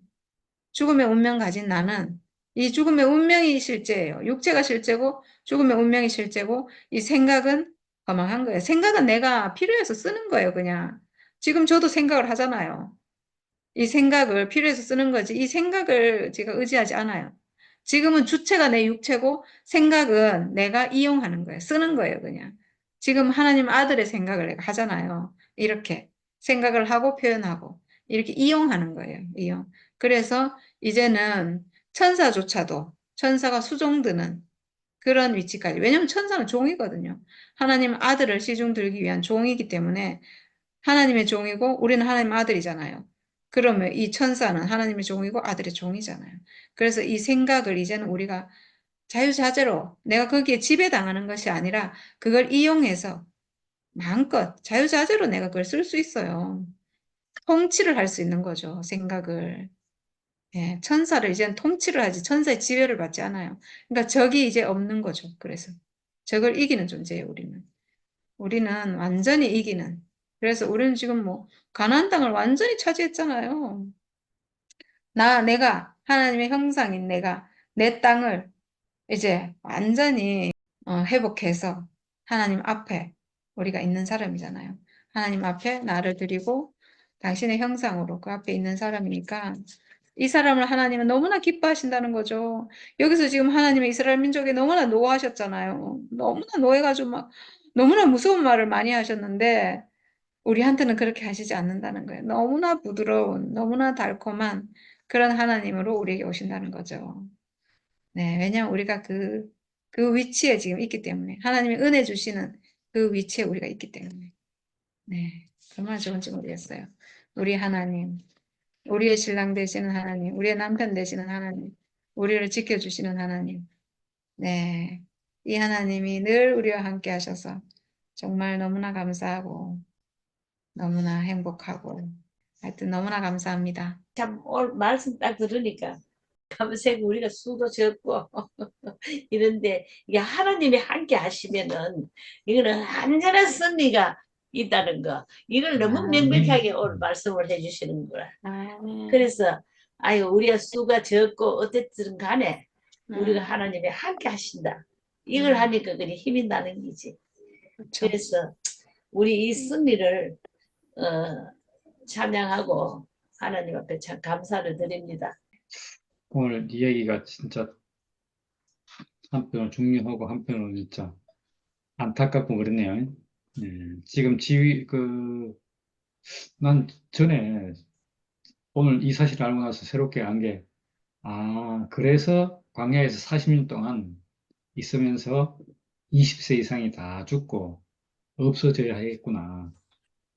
죽음의 운명 가진 나는 이 죽음의 운명이 실제예요. 육체가 실제고 죽음의 운명이 실제고 이 생각은 허망한 거예요. 생각은 내가 필요해서 쓰는 거예요, 그냥. 지금 저도 생각을 하잖아요. 이 생각을 필요해서 쓰는 거지. 이 생각을 제가 의지하지 않아요. 지금은 주체가 내 육체고 생각은 내가 이용하는 거예요. 쓰는 거예요, 그냥. 지금 하나님 아들의 생각을 내가 하잖아요. 이렇게 생각을 하고 표현하고 이렇게 이용하는 거예요. 이용. 그래서 이제는 천사조차도 천사가 수종드는 그런 위치까지. 왜냐하면 천사는 종이거든요. 하나님 아들을 시중 들기 위한 종이기 때문에 하나님의 종이고 우리는 하나님 아들이잖아요. 그러면 이 천사는 하나님의 종이고 아들의 종이잖아요. 그래서 이 생각을 이제는 우리가 자유자재로 내가 거기에 지배당하는 것이 아니라 그걸 이용해서 마음껏 자유자재로 내가 그걸 쓸 수 있어요. 통치를 할 수 있는 거죠, 생각을. 예, 천사를 이제는 통치를 하지 천사의 지배를 받지 않아요. 그러니까 적이 이제 없는 거죠. 그래서 적을 이기는 존재예요, 우리는. 우리는 완전히 이기는. 그래서 우리는 지금 뭐 가나안 땅을 완전히 차지했잖아요. 내가 하나님의 형상인 내가 내 땅을 이제 완전히 회복해서 하나님 앞에 우리가 있는 사람이잖아요. 하나님 앞에 나를 드리고 당신의 형상으로 그 앞에 있는 사람이니까 이 사람을 하나님은 너무나 기뻐하신다는 거죠. 여기서 지금 하나님의 이스라엘 민족에 너무나 노하셨잖아요. 너무나 노해가지고 막 너무나 무서운 말을 많이 하셨는데 우리한테는 그렇게 하시지 않는다는 거예요. 너무나 부드러운, 너무나 달콤한 그런 하나님으로 우리에게 오신다는 거죠. 네, 왜냐하면 우리가 그 위치에 지금 있기 때문에 하나님이 은혜 주시는 그 위치에 우리가 있기 때문에 네, 얼마나 좋은지 모르겠어요. 우리 하나님, 우리의 신랑 되시는 하나님, 우리의 남편 되시는 하나님, 우리를 지켜주시는 하나님. 네, 이 하나님이 늘 우리와 함께 하셔서 정말 너무나 감사하고 너무나 행복하고 하여튼 너무나 감사합니다. 참 오늘 말씀 딱 들으니까 밤새 우리가 수도 적고 이런데 이게 하나님이 함께 하시면은 이거는 완전한 승리가 있다는 거 이걸 너무 명백하게 오늘 말씀을 해주시는 거야. 그래서 아유 우리가 수가 적고 어쨌든 간에 우리가 하나님이 함께 하신다 이걸 하니까 그리 힘이 나는 거지. 그렇죠. 그래서 우리 이 승리를 찬양하고 하나님 앞에 참 감사를 드립니다. 오늘 이 얘기가 진짜 한편으로 중요하고 한편으로 진짜 안타깝고 그렇네요. 지금 난 전에 오늘 이 사실을 알고 나서 새롭게 안 게, 그래서 광야에서 40년 동안 있으면서 20세 이상이 다 죽고 없어져야 하겠구나.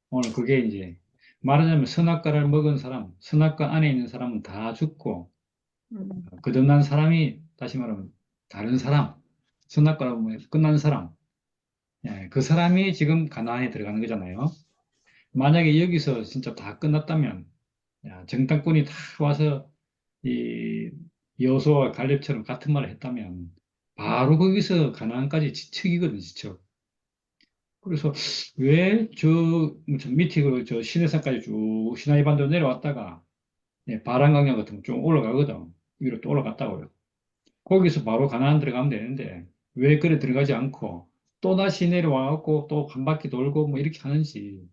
오늘 그게 이제 말하자면 선악과를 먹은 사람, 선악과 안에 있는 사람은 다 죽고 거듭난 사람이 다시 말하면 다른 사람, 선악과로 뭐 끝난 사람, 그 사람이 지금 가나안에 들어가는 거잖아요. 만약에 여기서 진짜 다 끝났다면, 정탐꾼이 다 와서 이 여호수아와 갈렙처럼 같은 말을 했다면, 바로 거기서 가나안까지 지척이거든, 지척. 그래서 왜 저 밑에 저 시내산까지 쭉 시나이 반도 내려왔다가 바람강약 같은 거 좀 올라가거든. 위로 또 올라갔다고요. 거기서 바로 가나안 들어가면 되는데 왜 그래 들어가지 않고 또 다시 내려와갖고 또 한 바퀴 돌고 뭐 이렇게 하는지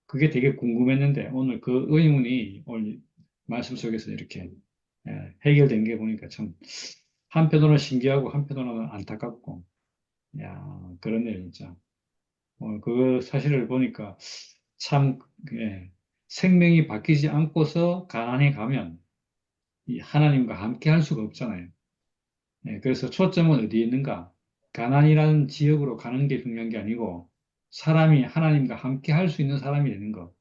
그게 되게 궁금했는데 오늘 그 의문이 오늘 말씀 속에서 이렇게 해결된 게 보니까 참 한편으로는 신기하고 한편으로는 안타깝고, 야, 그렇네요, 진짜. 그 사실을 보니까 참, 예, 생명이 바뀌지 않고서 가난에 가면 이 하나님과 함께 할 수가 없잖아요. 예, 그래서 초점은 어디에 있는가? 가난이라는 지역으로 가는 게 중요한 게 아니고 사람이 하나님과 함께 할 수 있는 사람이 되는 것.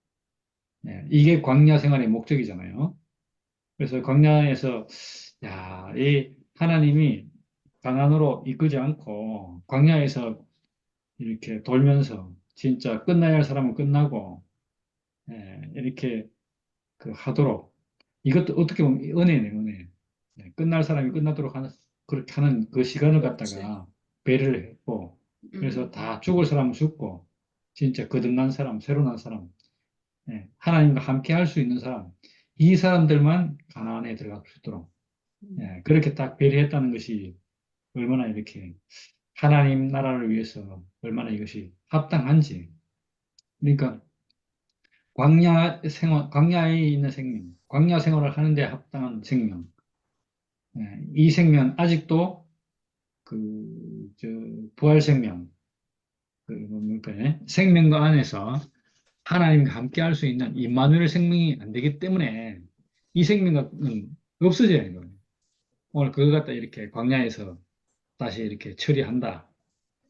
예, 이게 광야 생활의 목적이잖아요. 그래서 광야에서 야, 이 하나님이 가난으로 이끌지 않고 광야에서 이렇게 돌면서 진짜 끝나야 할 사람은 끝나고 이렇게 그 하도록 이것도 어떻게 보면 은혜네요, 은혜. 끝날 사람이 끝나도록 하는 그렇게 하는 그 시간을 그렇지. 갖다가 배려를 했고 그래서 음, 다 죽을 사람은 죽고 진짜 거듭난 사람, 새로 난 사람, 하나님과 함께 할 수 있는 사람 이 사람들만 가나안에 들어갈 수 있도록 음, 그렇게 딱 배려했다는 것이 얼마나 이렇게 하나님 나라를 위해서 얼마나 이것이 합당한지. 그러니까 광야에 있는 생명, 광야 생활을 하는데 합당한 생명. 이 생명 아직도 부활 생명, 뭡니까? 생명과 안에서 하나님과 함께 할 수 있는 임마누엘 생명이 안 되기 때문에 이 생명은 없어져야 해요. 오늘 그거 갖다 이렇게 광야에서 다시 이렇게 처리한다.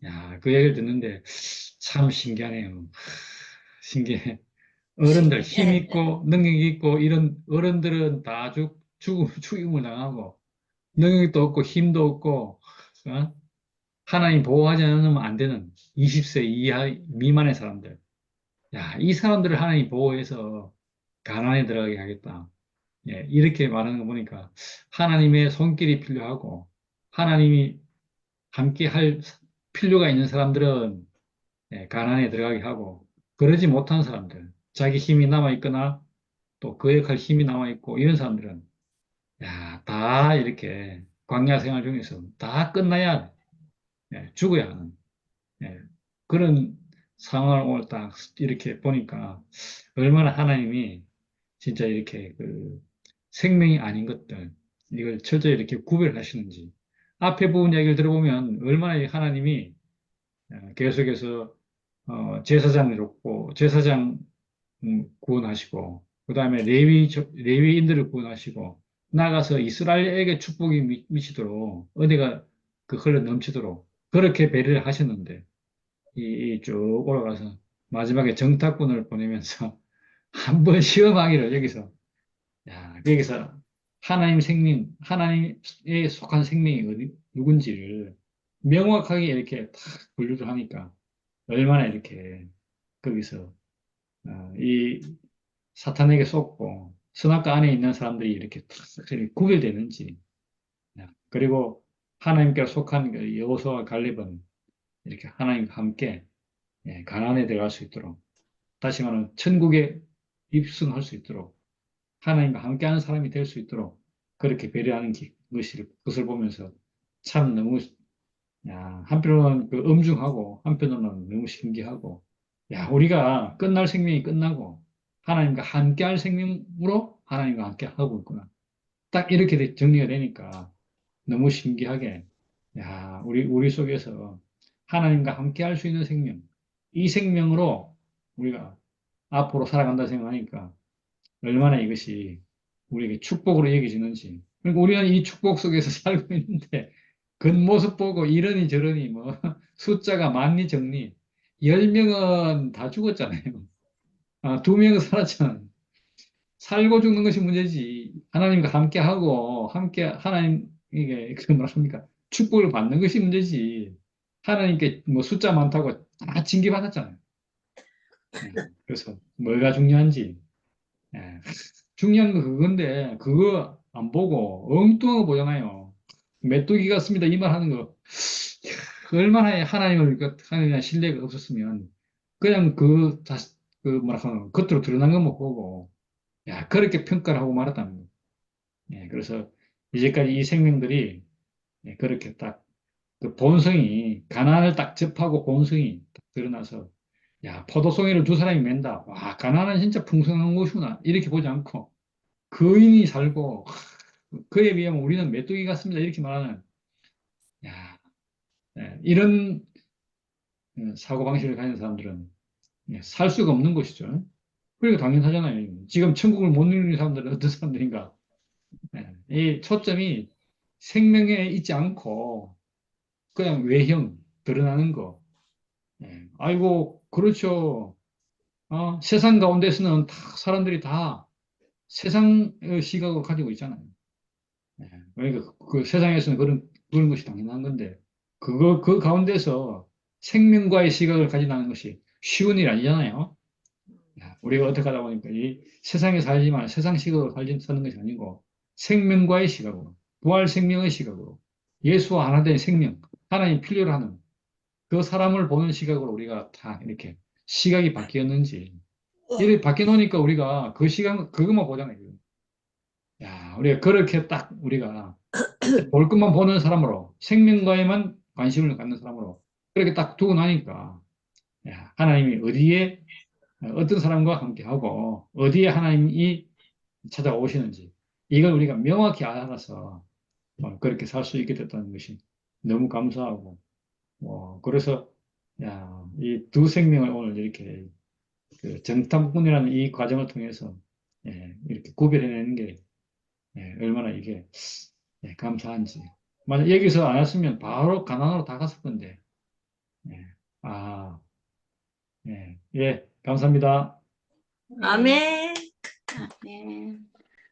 야, 그 얘기를 듣는데 참 신기하네요. 신기해. 어른들 힘 신기해. 있고 능력 있고 이런 어른들은 다 죽임을 당하고 능력도 없고 힘도 없고 어? 하나님 보호하지 않으면 안 되는 20세 이하 미만의 사람들. 야, 이 사람들을 하나님 보호해서 가난에 들어가게 하겠다. 예, 이렇게 말하는 거 보니까 하나님의 손길이 필요하고 하나님이 함께 할 필요가 있는 사람들은 가난에 들어가게 하고 그러지 못한 사람들, 자기 힘이 남아있거나 또 그 역할 힘이 남아있고 이런 사람들은 야, 다 이렇게 광야 생활 중에서 다 끝나야 죽어야 하는 그런 상황을 오늘 딱 이렇게 보니까 얼마나 하나님이 진짜 이렇게 그 생명이 아닌 것들 이걸 철저히 이렇게 구별하시는지 앞에 부분 이야기를 들어보면 얼마나 이 하나님이 계속해서 제사장을 줬고 제사장 구원하시고 그다음에 레위인들을 구원하시고 나가서 이스라엘에게 축복이 미치도록 은혜가 그 흘러 넘치도록 그렇게 배려를 하셨는데 쭉 올라가서 마지막에 정탐꾼을 보내면서 한 번 시험하기를 여기서 하나님 생명, 하나님에 속한 생명이 누군지를 명확하게 이렇게 탁 분류를 하니까 얼마나 이렇게 거기서 이 사탄에게 속고 선악과 안에 있는 사람들이 이렇게 탁 이렇게 구별되는지 그리고 하나님께 속한 그 여호수아와 갈렙은 이렇게 하나님과 함께 가나안에 들어갈 수 있도록 다시 말하면 천국에 입성할 수 있도록 하나님과 함께하는 사람이 될 수 있도록 그렇게 배려하는 것을 보면서 참 너무 한편으로는 그 엄중하고 한편으로는 너무 신기하고 우리가 끝날 생명이 끝나고 하나님과 함께할 생명으로 하나님과 함께 하고 있구나. 딱 이렇게 정리가 되니까 너무 신기하게 우리 속에서 하나님과 함께할 수 있는 생명 이 생명으로 우리가 앞으로 살아간다 생각하니까 얼마나 이것이 우리에게 축복으로 여겨지는지. 그러니까 우리는 이 축복 속에서 살고 있는데 겉모습 보고 이러니 저러니 뭐 숫자가 많니 적니 10명은 다 죽었잖아요. 2명은 살았잖아요. 살고 죽는 것이 문제지. 하나님과 함께하고 함께 하나님에게 그 뭐라 합니까? 축복을 받는 것이 문제지. 하나님께 뭐 숫자 많다고 다 징계받았잖아요. 그래서 뭐가 중요한지. 예, 중요한 건 그건데 그거 안 보고 엉뚱한 거 보잖아요. 메뚜기 같습니다. 이 말 하는 거. 얼마나 하나님을 하나님에 대한 신뢰가 없었으면 그냥 그 뭐라 하나 겉으로 드러난 것만 보고 그렇게 평가를 하고 말았다는 거예요. 그래서 이제까지 이 생명들이 그렇게 딱 그 본성이 가나안을 딱 접하고 본성이 딱 드러나서 포도송이를 두 사람이 맨다. 와 가나안은 진짜 풍성한 곳이구나. 이렇게 보지 않고 거인이 살고 그에 비하면 우리는 메뚜기 같습니다. 이렇게 말하는 야, 이런 사고방식을 가진 사람들은 살 수가 없는 것이죠. 그러니까 당연하잖아요. 지금 천국을 못 누리는 사람들은 어떤 사람들인가? 이 초점이 생명에 있지 않고 그냥 외형, 드러나는 거. 아이고, 그렇죠. 세상 가운데서는 다 사람들이 다 세상의 시각을 가지고 있잖아요. 그러니까 그 세상에서는 그런 것이 당연한 건데, 그 가운데서 생명과의 시각을 가진다는 것이 쉬운 일 아니잖아요. 우리가 어떻게 하다 보니까 이 세상에 살지만 세상 시각으로 사는 것이 아니고 생명과의 시각으로, 부활 생명의 시각으로, 예수와 하나 된 생명, 하나님 필요로 하는 그 사람을 보는 시각으로 우리가 다 이렇게 시각이 바뀌었는지, 이렇게 바뀌어 놓으니까 우리가 그 시각, 그것만 보잖아요. 야, 우리가 그렇게 딱 우리가 볼 것만 보는 사람으로, 생명과에만 관심을 갖는 사람으로 그렇게 딱 두고 나니까, 야, 하나님이 어디에, 어떤 사람과 함께하고, 어디에 하나님이 찾아오시는지, 이걸 우리가 명확히 알아서 그렇게 살 수 있게 됐다는 것이 너무 감사하고, 그래서, 야, 이 두 생명을 오늘 이렇게 그 정탐꾼이라는 이 과정을 통해서 이렇게 구별해내는 게 얼마나 이게 감사한지. 만약 여기서 안 했으면 바로 가난으로 다 갔을 건데. 예. 아, 감사합니다. 네. 아멘. 네.